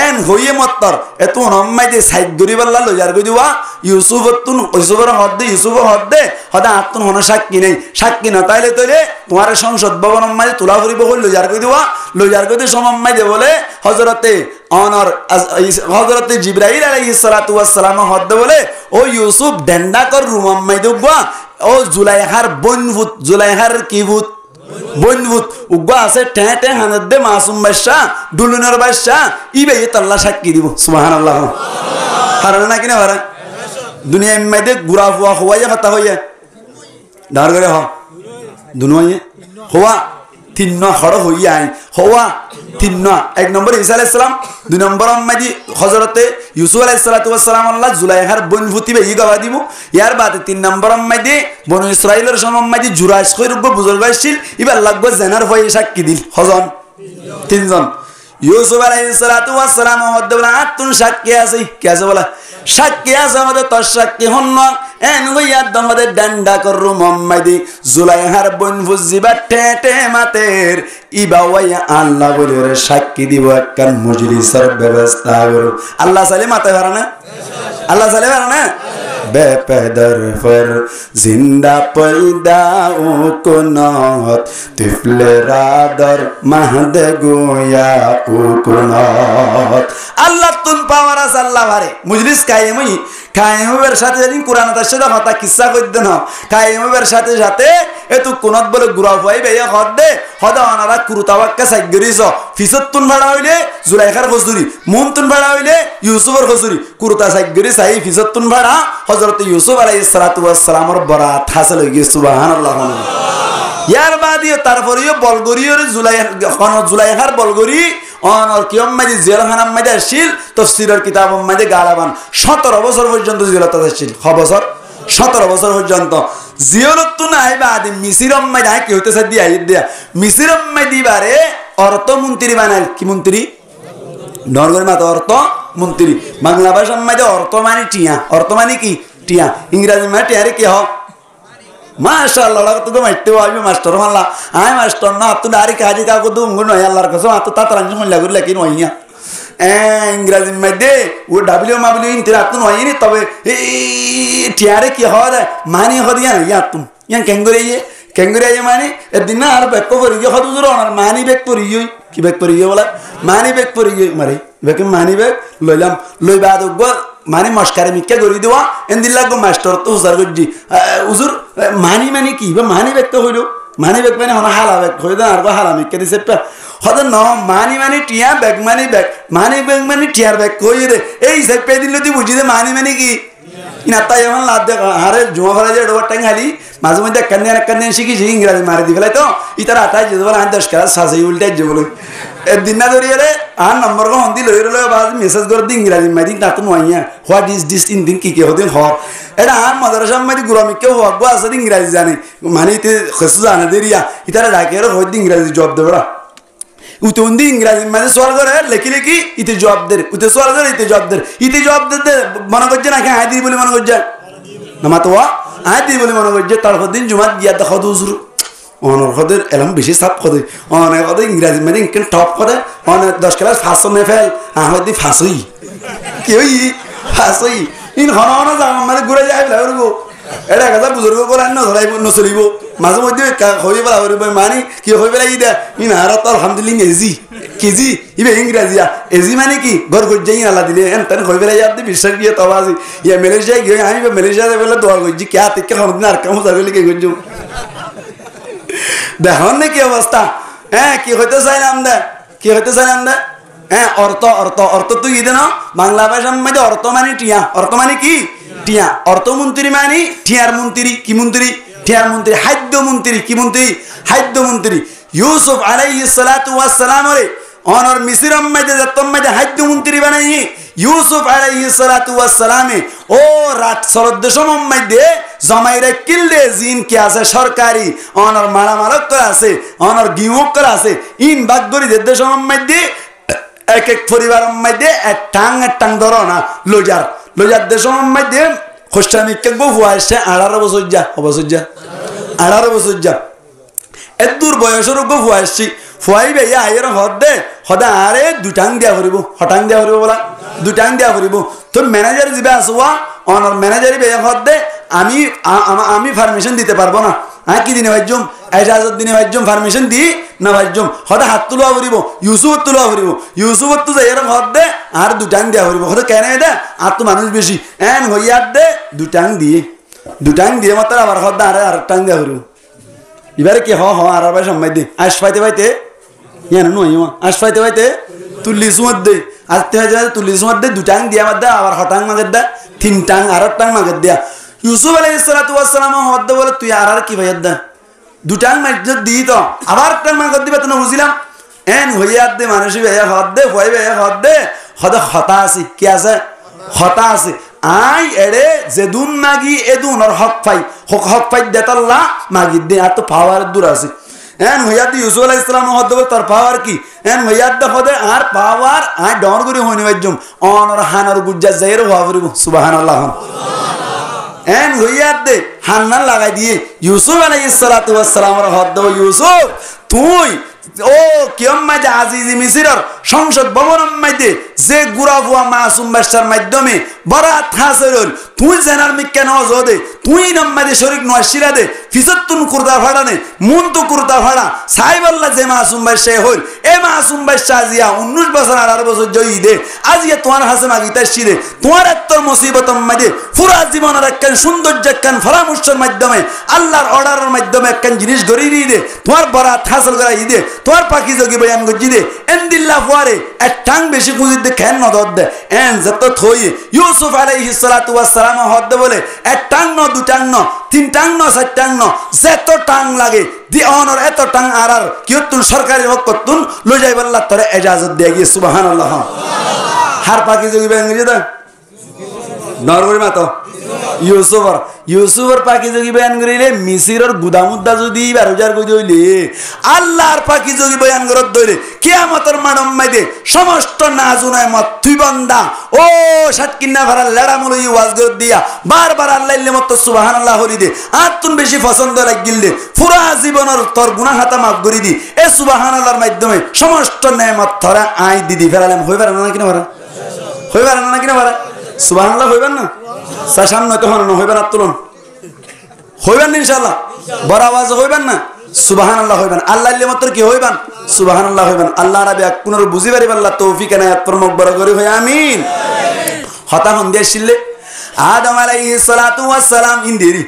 এন হইয়ে মত্তর এত নম্মাই দে সাইড গরি বললা লজার গই দিবা ইউসুফের হদ্দে হদা আত্মন হন সাক্ষী নেই সাক্ষী না তাইলে তৈলে তোমার সংসদ ভবন মাই তোলা ফুরিব হল লজার গই দিবা লজার গই সমম্মাই দে বলে হজরতে জিব্রাইল আলাইহিস সালাতু ওয়াস সালাম হদ্দে বলে ও ইউসুফ ডেন্ডা কর রুমাম্মাই দেবা ও জুলাইহার বনভূত জুলাইহার কি ভূত বনভূত উগ্গা আছে ঠেঁটে হানত দে মাসুম বাদশা ডুলুনের বাদশা ইবে তাল্লা সাক্ষী দিব সুবহানাল্লাহ হারানা না কিনা হারা দুনিয়া মেয়েদের গুড়া ফুয়া হওয়াই কথা হইয়া ডার করে হ দুনিয়া হওয়া তিন খড় হইয়া আই হওয়া তিন এক নম্বর ঈসা আলাইহিস সালাম দুই নম্বর আম্মাদি হযরতে ইউসুফ আলাইহিস সালাতু ওয়াস সালাম আল্লাহ জুলাইহার বনভূতি বে ই গাওয়া দিব ইয়ার বাদে তিন নম্বর আম্মাদি বনু ইসরাইলের সমম্মাদি জুরাইশ কইরব বুজুর্গ আসছিল ইবার লাগবে জেনার হয়ে সাক্ষী দিল হজন তিনজন ইউসুফ আলাইহিস সালাতু ওয়াস সালাম হদ্দবলা আতুন সাক্ষী আছে কি আছে বলা সাক্ষী আছে আমাদের তোর সাক্ষী হন না এন হইয়ার দমদের ডান্ডা করু মোহাম্মদি জুলাইহার বনভূত জিবা টেটে মাতের ইবা ওয়া আল্লাহ বলে সাক্ষী দিব একখান মজলিসের ব্যবস্থা করো আল্লাহ সালে মাথায় ভরা না আল্লাহ সালে ভরা না বেপেদর ফর জিন্দা পয়দা ও কোনত তিফলে রাদর মাহদে গোয়া ও কোনত আল্লাহ তুন পাওয়ার আছে আল্লাহ ভারে মজলিস কায়েমের সাথে যদি কোরআন তার সাথে কথা কিসসা কইতে না কায়েমের সাথে সাথে এতু কোনত বলে গুড়া হই বেয়া হদ দে হদা অনারা কুরুতাওয়াক্কা সাইগরিস ফিসত তুন ভাড়া হইলে জুলাইখার খসুরি মুম তুন ভাড়া হইলে ইউসুফের খসুরি কুরুতা সাইগরি সাই ফিসত তুন ভাড়া হযরত ইউসুফ আলাইহিস সালাতু ওয়াস সালামের বরাত হাসিল হই গিয়ে সুবহানাল্লাহ ইয়ার বাদিও তারপরেও বলগরিয়র জুলাইখার বলগরি অনর কিয়ম মাদি জেলখানাম মাদি আসছিল তাফসীরের কিতাবম মাদি গালাবান 17 বছর পর্যন্ত জিয়ারত আসছিল ক বছর 17 বছর পর্যন্ত জিয়ারত তো নাই বাদি মিসিরম মাদি কি হইতেছে দিয়া দিয়া মিসিরম মাদি বারে অর্থমন্ত্রী বানাল কি মন্ত্রী নরগরি মাতা অর্থ মন্ত্রী বাংলা ভাষার মাদি অর্থ মানে টিয়া অর্থ মানে কি টিয়া ইংরেজি মানে টিয়ারে কি হ মাশাআল্লাহ তোকে মাইতে আইবে মাস্টার মাল্লা আই মাস্টার না তো ডারি কাজি কা কো দুম গুণ আল্লাহর কসম আতো তাতরান জুন লাগু লাকি নইয়া ইংরেজি মধ্যে ও ডাব্লিউ মাবলিউ ইনতে আতো নইনি তবে টিয়ারে কি হয় মানি হদিয়া ইয়া তুম ইয়া কেঙ্গুরে মানে এদিন না আর বেক করি গিয়ে হদু জোর আর মানি বেক করি কি বেক করি বলা মানি বেক করি মারি বেক মানি বেক লইলাম লই বাদ মানি মস্কারে মিক্কা গড়ি দেওয়া এন্দিন লাগবো মাস্টার তো হুজার গজ্জি হুজুর মানি কি বা মানি বেক তো হইল মানি বেক মানে হনা হালা বেক হই দেন আর হালা মিক্কা দিছে হদ ন মানি টিয়া বেক মানি বেক মানে টিয়ার বেক কই রে এই সে পে দিল তুই বুঝি দে মানি কি ইনা তাই এমন লাদ দে আরে জুমা ফলা যে ডোর টাং খালি মাঝে মধ্যে কান্নে শিখি ইংরেজি মারি দি ফেলাই তো ইতারা আটাই যে বলে 10 ক্লাস সাজাই উল্টাই যে বলে একদিন না ধরিয়ে রে আর নম্বর কো হন্দি লই রলো বাজ মেসেজ করে দি ইংরেজি মারি তা তো নইয়া হোয়াট ইজ দিস ইন দিন কি হদিন হ এটা আর মাদ্রাসা মারি গুরামি কেউ হগবা আছে ইংরেজি জানে মানে তে খসু জানে দেরিয়া ইতারা ডাকে রে হদি ইংরেজি জবাব দেবড়া উতে উন্দি ইংরেজি মানে সওয়াল করে লেখি ইতে জবাব দে উতে সওয়াল করে ইতে জবাব দে মনে করছে না হ্যাঁ দি বলে মনে করছে না মাতোয়া আদি বলে মনে করছে তারপর দিন জুমাত গিয়া দেখা হুজুর অনর খদের এরকম বেশি সাপ খদে অনেক খদে ইংরেজি মানে ইনকেন টপ খদে অনেক 10 ক্লাস ফাঁসো নে ফেল আহমদি ফাঁসই কি হই ফাঁসই ইন হন জাম মানে ঘুরে যায় লাগবো এটা কথা বুজুর্গ কোরআন না ধরাইব নচলিব মাঝে মধ্যে হই বলা হইব মানে কি হই বলা ইদা ইন হারাত আলহামদুলিল্লাহ কেজি ইবে ইংরেজিয়া এজি মানে কি ঘর ঘর যাই আল্লাহ দিলে এন তন হই বলা ইয়াদ বিশ্বাস গিয়ে তবাজি ইয়া মালয়েশিয়া গিয়ে আমি মালয়েশিয়া বলে দোয়া করছি কি আতে কে হরদিন আর কাম যাবে লিখে গজু দেখুন না কি অবস্থা হ্যাঁ কি হইতে চাইলাম দে হ্যাঁ অর্থ তুই ইদে না বাংলা ভাষার মধ্যে অর্থ মানে টিয়া অর্থ মানে কি টিয়া অর্থমন্ত্রী মানে টিয়ার মন্ত্রী কি মন্ত্রী টিয়ার মন্ত্রী খাদ্য মন্ত্রী ইউসুফ আলাইহিস সালাতু ওয়াস সালাম রে অনর মিসরম মধ্যে যতম মধ্যে খাদ্য মন্ত্রী বানাই ইউসুফ আলাইহিস সালাতু ওয়াস সালামে ও রাত সরদেশ মধ্যে জমাইরে কিল্লে জিন কি আছে সরকারি অনর মারামারক করে আছে অনর গিমক করে আছে ইন বাগদরি দেশ মধ্যে এক পরিবারের মধ্যে এক টাং ধরো না লোজার দেশের মধ্যে খোস্টামি কেবো হুয়াইছে 18 বছর যা 18 বছর যা এত দূর বয়সের গো হুয়াইছি ফুয়াই ভাইয়া আইয়ের হদ দে সদা আরে দুটাং দিয়া ফুরিব হটাং দিয়া ফুরিব বলা দুটাং দিয়া ফুরিব তো ম্যানেজার যাবে আসবা অনার ম্যানেজারই ভাইয়া হদ দে আমি পারমিশন দিতে পারবো না হ্যাঁ কি দিনে ভাইজুম এজাজত দিনে ভাইজুম পারমিশন দি না ভাইজুম হদা হাত তুলা ফুরিব ইউসুফত তুলা ফুরিব ইউসুফত তো যাই এরকম হদ দে আর দুটাং দিয়া ফুরিব হয়তো কেন দে আর তো মানুষ বেশি এন হইয়ার দে দুটাং দিয়ে মাত্র আবার হদ দে আর টাং দিয়া ফুরিব এবারে কি আর আবার সম্মাই দে আশ পাইতে পাইতে ইয়ান নয় আশ পাইতে পাইতে তুল্লিশ মধ্যে আসতে হয়েছে তুল্লিশ মধ্যে দুটাং দিয়া মধ্যে আবার হটাং মাগের দা তিন টাং আর টাং মাগের দিয়া ইউসুফ আলাইহিস সালাম হদ বলে তুই আর কি ভাইয়ের দা দুটাং মাইজ দি তো আবার টাং মাগের দিবে তো না বুঝিলাম এন হইয়ার দে মানুষই ভাইয়া হদ দে ভয় ভাইয়া হদ দে হদ হতা আছে কি আছে হতা আছে আই এড়ে যেদুন মাগি এদুন আর হক পাই দেতাল্লা মাগি দে আর তো পাওয়ার দূর আছে এন হইয়াদ ইউসুফ আলাইহিস সালাম হদ বলে তোর পাওয়ার কি এন হইয়াদ হদে আর পাওয়ার আই ডর করে হইনি বাইজুম অনর হানর গুজ্জা যাইর হওয়া করিব সুবহানাল্লাহ এন হইয়াদ দে হান্না লাগাই দিয়ে ইউসুফ আলাইহিস সালাম হদ ইউসুফ তুই ও কিয়ম মাঝে আজিজি মিসিরর সংসদ ভবনের মাঝে যে গুড়া ভুয়া মাসুম বাদশার মাধ্যমে বরাত হাসিল তুই জেনার মিক্কা নজদে তুই নাম্মাদে শরীক নয়শিরা দে ফিসতুন কুরতা ভাড়া নে মুন তো কুরতা ভাড়া সাইবাল্লাহ যে মাসুম বাদশা হল এ মাসুম বাদশা আজিয়া 19 বছর 18 বছর জয়ী দে আজিয়া তোমার হাসে মাগিতা শিরে তোমার এত্তর মুসিবতম মাঝে পুরা জীবনের একখান সৌন্দর্য একখান ফরামর্শের মাধ্যমে আল্লাহর অর্ডারের মাধ্যমে একখান জিনিস গড়ি দিয়ে দে তোমার বরাত হাসিল করা দে তোমার পাখি যোগী বয়ান গজি দে এন্দিল্লাহ ফুয়ারে এক টাং বেশি পুঁজি দে খেন নদর দে এন যত থই ইউসুফ আলাইহিস সালাম হদ বলে এক টাং ন দু টাং ন তিন টাং ন চার টাং ন যত টাং লাগে দি অনর এত টাং আর কি তুন সরকারি হক তুন লই যাই বল্লাহ তোরে ইজাজত দিয়ে গিয়ে সুবহানাল্লাহ হার পাখি যোগী বয়ান গজি দে নরবরি মাতো ইউসুফর পাখি যোগী বয়ান করিলে মিসিরর গুদামুদ্দা যদি 12,000 কই হইলে আল্লাহর পাখি যোগী বয়ান করত দইলে কিয়ামতের মানম মাইদে সমস্ত নাজুনায় মত তুই বান্দা ও সাতকিন্না ভরা লেড়া মুলই ওয়াজ করত দিয়া বারবার আল্লাহর মত সুবহানাল্লাহ হরি দে আতুন বেশি পছন্দ লাগিল দে পুরা জীবনের তোর গুনাহ খাতা মাফ করি দি এ সুবহানাল্লাহর মাধ্যমে সমস্ত নেয়ামত ধরা আই দিদি ফেরালাম হইবার না কিনা ভরা হইবার না কিনা ভরা সুবহানাল্লাহ হইবার না সাশান নয়তো হন না হইবেন আত্মলন হইবেন না ইনশাআল্লাহ বড় আওয়াজ হইবেন না সুবহানাল্লাহ হইবেন আল্লাহর নিয়ামতের কি হইবেন সুবহানাল্লাহ হইবেন আল্লাহ রাব্বি এক পুনর বুঝি পারি আল্লাহ তৌফিক এনায়েত ফরমাক বড় করে হয় আমিন হতা হন দিয়েছিলে আদম আলাইহিস সালাতু ওয়াস সালাম ইন্দিরি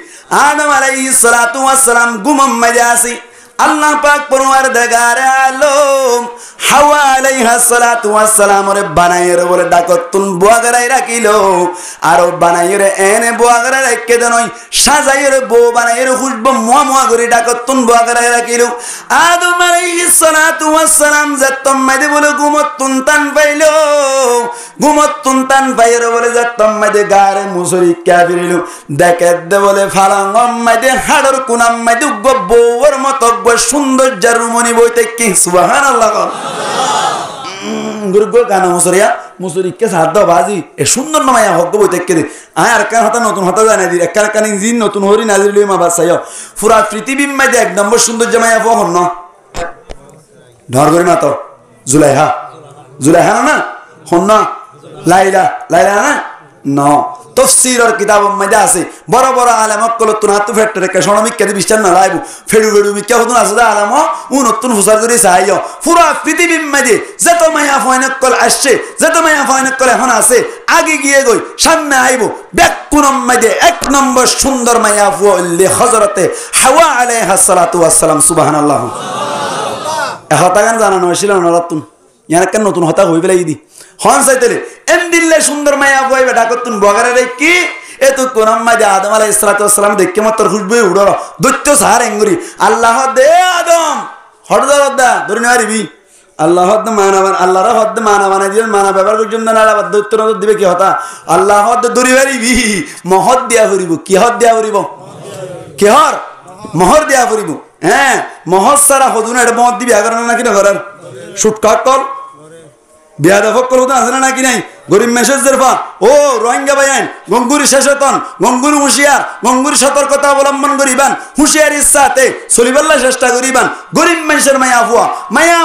আদম আলাইহিস সালাতু ওয়াস সালাম গুমম মাজাসি আল্লাহ পাক পরওয়ারদিগার আলম হাওয়া আলাইহা সালাতু ওয়াস সালাম রে বানাইরে বলে ডাকতুন বুয়াগরাই রাখিলো আর বানাইরে এনে বুয়াগরা রাখকে দেনই সাজাইরে বো বানাইরে খুশব মুয়া করে ডাকতুন বুয়াগরাই রাখিলো আদম আলাইহিস সালাতু ওয়াস সালাম যতম মাদে বলে গুমতুন তান পাইলো গুমতুন তান পাইরে বলে যতম মাদে গারে মুসরি কাবিরিলো দেখে বলে ফালাঙ্গম মাদে হাড়র কুনাম মাদে গব্বর মত সুন্দর জারুমনি বইতে কি সুবহানাল্লাহ গুরগো গানা মুসরিয়া মুসরিকে সাদ বাজি এ সুন্দর নমায়া হক বইতে কে আয় আর কান হতা নতুন হতা জানা দি একার কান জিন নতুন হরি নাজির লই মা বাসায় পুরা পৃথিবীর মধ্যে এক নম্বর সুন্দর জামায়া ফহন না ধর করে মাতো জুলাইহা না হন না লাইলা না না তফসিরের কিতাবের মধ্যে আছে বড় বড় আলেম কল তুনাতু ফেটরে কে শরমিক কে বিশ্বাস না লাইবু ফেড়ু মিক্কা হতুন আছে আলেম ও নতুন ফুসার করে চাইও পুরা পৃথিবীর মধ্যে যত মায়া ফাইনাক কল আসছে যত মায়া ফাইনাক কল এখন আছে আগে গিয়ে গই সামনে আইব বেকুনম মধ্যে এক নম্বর সুন্দর মায়া ফুলে হযরতে হাওয়া আলাইহা সালাতু ওয়াস সালাম সুবহানাল্লাহ হতা গান জানানো ছিল না রাতুন ইয়ার কেন নতুন হতা হই বেলাই দি হন চাইতেলে এন্দিল্লে সুন্দর মায়া বইবে ডাকতুন বগারে রে কি এ তো কোরআন মাঝে আদম আলাইহিস সালাম দেখকে মাত্র খুশবু উড়ো দৈত্য সাহার এঙ্গুরি আল্লাহ দে আদম হরদা ধরে নিবি আল্লাহ হদ মানাবান আল্লাহর হদ মানাবানা দিবেন মানা ব্যবহার পর্যন্ত না আবার দৈত্য নজর দিবে কি হতা আল্লাহ হদ দরি পারিবি মহৎ দিয়া করিব কি হদ দিয়া করিব কি হর মোহর দিয়া করিব হ্যাঁ মহৎ সারা হদুন এটা মহৎ দিবি আগার না কিনা ঘরের শুটকাট কল বিয়াদা ফক্কল হতো আছে নাকি নাই গরিব মেসেজ দেরফা ও রোহিঙ্গা ভাইয়ান গঙ্গুরি সচেতন গঙ্গুরি হুঁশিয়ার গঙ্গুরি সতর্কতা অবলম্বন করিবান হুঁশিয়ারির সাথে চলিবাল্লা চেষ্টা করিবান গরিব মানুষের মায়া ফুয়া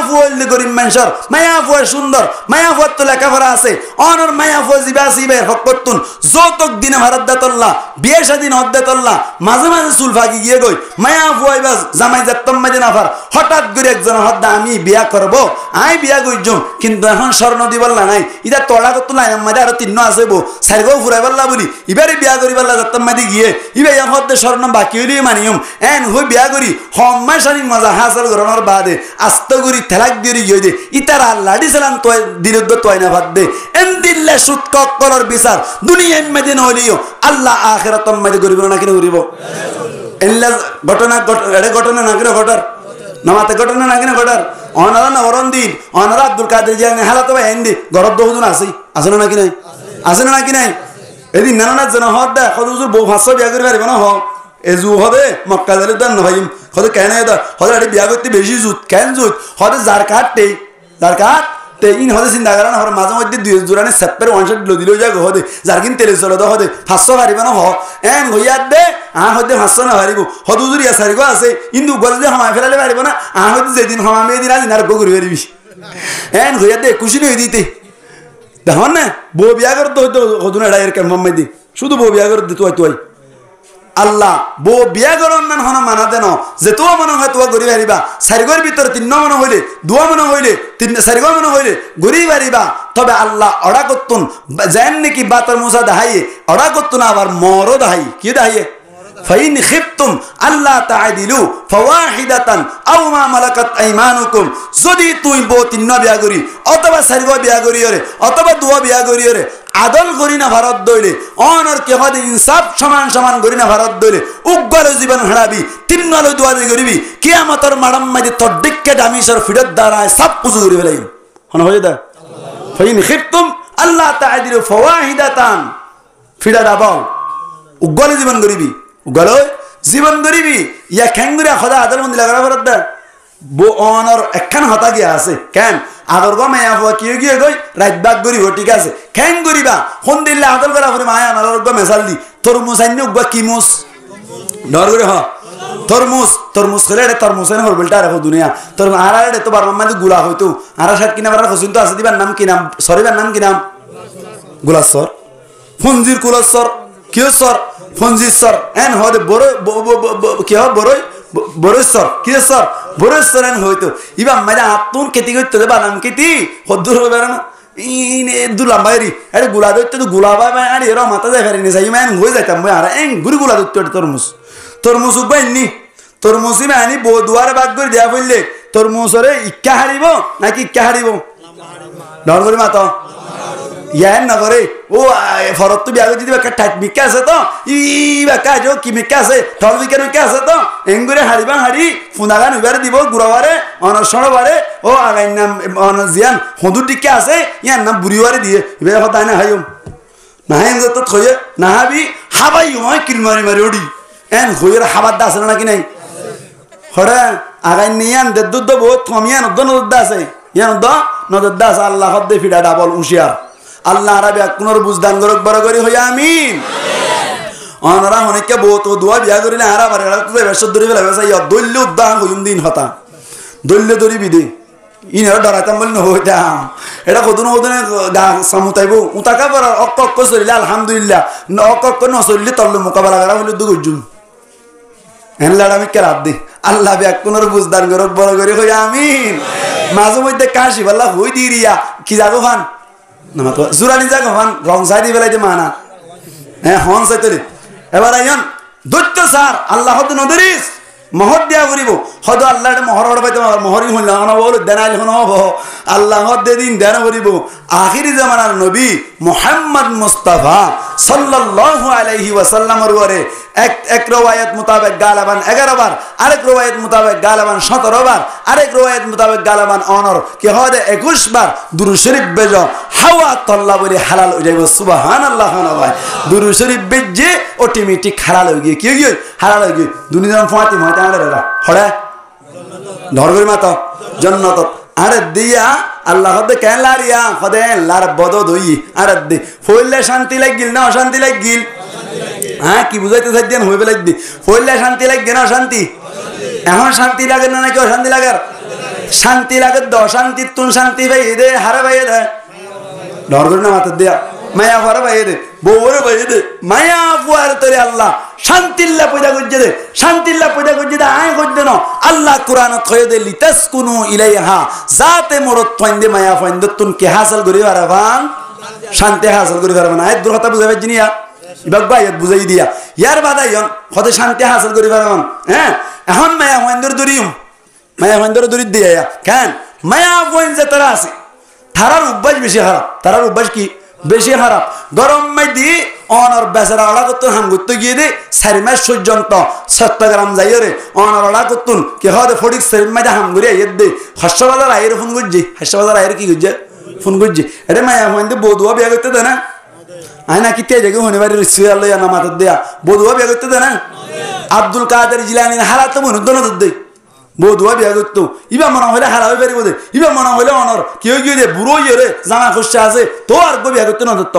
হইলে গরিব মানুষের মায়া ফুয়া সুন্দর মায়া ফুয়ার তো লেখাপড়া আছে অনর মায়া ফুয়া জিবা সিবের হক করতুন যৌতুক দিনে ভারত দেতল্লা বিয়ে স্বাধীন হদ দেতল্লা মাঝে মাঝে চুল ফাঁকি গিয়ে গই মায়া ফুয়াইবাস জামাই যাত্তম মাঝে নাফার হঠাৎ করে একজন হদ্দা আমি বিয়া করবো আই বিয়া করছুম কিন্তু এখন স্বর্ণ দিবল্লা নাই ইটা তড়া করতো না মাঝে আরো তিন্ন আছে বো সাইগো ফুরাই পারলা বলি এবারে বিয়া করি পারলা যাত্তম মাঝে গিয়ে ইবে এখন হদ্দে স্বর্ণ বাকি হইলেই মানিয়ম এন হই বিয়া করি হম্মাই সারি মজা হাসার গরমের বাদে আস্ত করি থেলাক দিয়ে গিয়ে দে ইতার আল্লাহ দিছিলাম তোয় দিরুদ্ধ তোয় না ভাত দে এন দিল্লে সুদ করার বিচার দুনিয়া মেদিন হইলিও আল্লাহ আখিরাতম মাঝে করিব না কিনে করিব এল্লা ঘটনা এটা ঘটনা না কিনে ঘটার নামাতে ঘটনা না কিনে ঘটার অনারা না অরন্দিন অনারা আব্দুল কাদের জিয়ানি হালাত ভাই এন্দি গরদ বহুদিন আছে না নাকি নাই আছে না নাকি নাই এদিন নানা যেন হদ দে হদুজুর বউ 500 বিয়া করে পারিব না হ এজু হবে মক্কা জালে দান না ভাইম হদে কেন দা হদে আড়ি বিয়া করতে বেশি জুত কেন জুত হদে যার কাটতে ইন হদে চিন্তা করা না হর মাঝে মধ্যে 2 জোরানে সেপ্পের ওয়ান শট দিলেও যাগ হদে যার কিন তেলে চলে দা হদে 500 পারিব না হ এন হইয়াত দে হদে 500 না পারিব হদুজুর ইয়া সারিগো আছে কিন্তু গলে যে হামা ফেলালে পারিব না হদে যেদিন হামা মে দিন আজ নার বগুরি পারিবি এন হইয়াত দে খুশি নই দিতে দেখুন না বউ বিয়া করতে হইতো হদুনা ডায়ের কেন মাম্মাই শুধু বউ বিয়া করতে তুই আল্লাহ বউ বিয়া করন না হন মানা দেন যে তো মনে হয় তোয়া গরি পারিবা চারিগর ভিতরে 3 মনে হইলে 2 মনে হইলে 4 মনে হইলে গরি পারিবা তবে আল্লাহ অড়া করতুন জান নাকি বাতর মুসা দাহাইয়ে অড়া করতুন আবার মরো দাহাই কি দাহাইয়ে ফাইন খিফতুম আল্লাহ তাআদিলু ফাওয়াহিদাতান আও মা মালাকাত আইমানুকুম যদি তুই বউ 3 বিয়া করি অথবা 4 বিয়া করি রে অথবা 2 বিয়া করি রে আদল করি না ভারত দইলে অনর কে হদে ইনসাফ সমান করি না ভারত দইলে উগ্র জীবন হারাবি 3 আলো দুয়া দি করিবি কিয়ামতের মাড়াম মাঝে তোর ডিক্কে দামিসর ফিরত দাঁড়ায় সব কিছু করি ফেলাই হন হয়ে দা ফাইন খিফতুম আল্লাহ তাআদিলু ফাওয়াহিদাতান ফিরা দাবাও উগ্র জীবন করিবি গলো জীবন গরিবি ইয়া খেঙ্গুরা খোদা আদর মন্দির লাগা ভারত দা বো অনর একখান হতা গিয়া আছে কেন আদর গো মায়া হওয়া কি গিয়ে গই রাত বাগ গরিব ঠিক আছে খেং গরিবা কোন দিল্লা আদর করা করে মায়া আনার গো মেসাল দি তরমুজ আইনি গো কি মুস ডর করে হ তরমুজ করে রে তরমুজ এর হরবলটা রাখো দুনিয়া তোর আরারে তো বার মাম্মা গুলা হইতো আরা শাক কিনা বার খসিন তো আছে দিবার নাম কি নাম সরিবার নাম কি নাম গুলাসর ফঞ্জির কুলাসর কিয়সর ফঞ্জিসর এন হদে বড় কি হয় বড়সর কি সর বড়সর এন হইতো ইবা মাইরা আতুন কেতি কইতে দে বানাম কেতি হদ্দুর হবে না ইনে দুলাম বাইরি আরে গুলা দইতে তো গুলা বাই আরে এরা মাথা যায় ফেরিনি যাই মান হই যাইতাম মই আর এন গুরি গুলা দইতে তরমুজ উবাইনি তরমুজি মানি বো দুয়ারে বাগ করে দেয়া বললে তরমুজরে ইক্কা হারিব নাকি ইক্কা হারিব ডর করে মাতা ইয়ান না করে ও ফরত তো বিয়া দিবা টাইট মিকা আছে তো ই বাকা জো কি মিকা আছে ঠল বিকের মিকা আছে তো এঙ্গুরে হারিবা হারি ফুনাগান উবারে দিব গুরাবারে অনসরবারে ও আগাই নাম অনজিয়ান হদুর টিকা আছে ইয়ার নাম বুড়িওয়ারে দিয়ে ইবে কথা না হাইম না হাইম তো থয়ে না হাবি হাবাই হয় কিলমারি মারি ওডি এন হইরা হাবাদ দা আছে নাকি নাই হরে আগাই নিয়ান দেদ্দুদ বহুত কমিয়ান দনদ আছে ইয়ান দ নদদ আছে আল্লাহ হদ্দে ফিডা ডাবল উশিয়ার আল্লাহ আরবে কোনর বুঝদান গরক বড় করি হইয়া আমিন অনরা অনেককে বহুত দোয়া বিয়া করিলে আরা বারে বেশ ধরে ফেলা বেশ দৈল্য উদ্দান হইম দিন হতা দৈল্য ধরি বিদে ইনারা ডরাইতাম বলি নহইতাম এটা কদুন কদুনে গা সামুতাইব উতাকা পর অক্ক চলিলে আলহামদুলিল্লাহ অক্ক নচলিলে তল্ল মোকাবেলা করা হইলে দুগুজুম এন লাড়ামি কেরাত দি আল্লাহ বিয়া কোনর বুঝদান গরক বড় করি হইয়া আমিন মাঝে মধ্যে কাশি পাল্লা হই দি রিয়া কি যাগো খান না তো জুরানি জাগ হন রং সাই দি বেলাইতে মানা হ্যাঁ হন সাইতরি এবার আইন দৈত্য স্যার আল্লাহ হদ নদরিস মহর দিয়া করিব হদ আল্লাহ মহর হড় পাইতে মহরই হইল না বল দেনাইল হন হব আল্লাহ হদ দিন দেন করিব আখিরি জামানার নবী মুহাম্মদ মুস্তাফা সাল্লাল্লাহু আলাইহি ওয়াসাল্লামের ওরে এক রওয়ায়াত মুতাবিক গালাবান 11 বার আরেক রওয়ায়াত মুতাবিক গালাবান 17 বার আরেক রওয়ায়াত মুতাবিক গালাবান অনর কি হয় 21 বার দুরূদ শরীফ বেজ হাওয়া তল্লা বলে হালাল হয়ে যাবে সুবহানাল্লাহ ভাই দুরূদ শরীফ বেজে অটোমেটিক হালাল হয়ে গিয়ে কি গিয়ে হালাল হয়ে গিয়ে দুনিয়ার ফাতিমা তাআলা হড়া ধরগরি মাতা জান্নাত আরে দিয়া আল্লাহ হদে কেন লারিয়া হদে লার বদ দই আরে দে ফইলে শান্তি লাগিল না অশান্তি লাগিল হ্যাঁ কি বুঝাইতে চাইছেন হইবে লাগবে ফইলে শান্তি লাগবে না অশান্তি এখন শান্তি লাগে না নাকি অশান্তি লাগে শান্তি লাগে দ অশান্তি তুন শান্তি ভাই দে হারে ভাই দে ডর করে না মাথা দিয়া মায়া ভরা ভাই দে বউরে ভাই দে মায়া ফুয়ার তোরে আল্লাহ শান্তিল্লা পয়দা করছে দে শান্তিল্লা পয়দা করছে দে আয় করছে না আল্লাহ কোরআন থয়ে দে লিতাসকুনু ইলাইহা জাতে মরত ফাইন্দে মায়া ফাইন্দে তুন কে হাসিল করি পারবান শান্তি হাসিল করি পারবান আয় দুর কথা বুঝাবে জিনিয়া ইবাক ভাই বুঝাই দিয়া ইয়ার বাদাইন কত শান্তি হাসিল করি পারবান হ্যাঁ এখন মায়া ফাইন্দর দরিম মায়া ফাইন্দর দরি দিয়া কেন মায়া ফাইন যে তারা আছে তারার অভ্যাস বেশি খারাপ তারার অভ্যাস কি বেশি খারাপ গরম মাইদি অনর বেচারা অড়া করতুন হাম করতে গিয়ে দে 4 মাস পর্যন্ত 70 গ্রাম যাই রে অনর অড়া করতুন কে হদে ফটিক 4 মাস হাম করে আইয়ে দে হাসপাতাল আইরে ফোন করজি হাসপাতাল আইরে কি করছে ফোন করজি আরে মায়া হইন্দে বদুয়া বিয়া করতে দে না আয় না কি তে জায়গা হনে বাড়ি রিসিয়াল লয়া না মাথা দেয়া বদুয়া বিয়া করতে দে না আব্দুল কাদের জিলানী হালাত মনে দন দে বদুয়া বিয়া করতো ইবা মনে হলে হারা হয়ে পারিব দে ইবা মনে হলে অনর কেউ গিয়ে দে বুড়ো ইয়ে রে জামা খুশা আছে তো আর বিয়া করতে না ধরত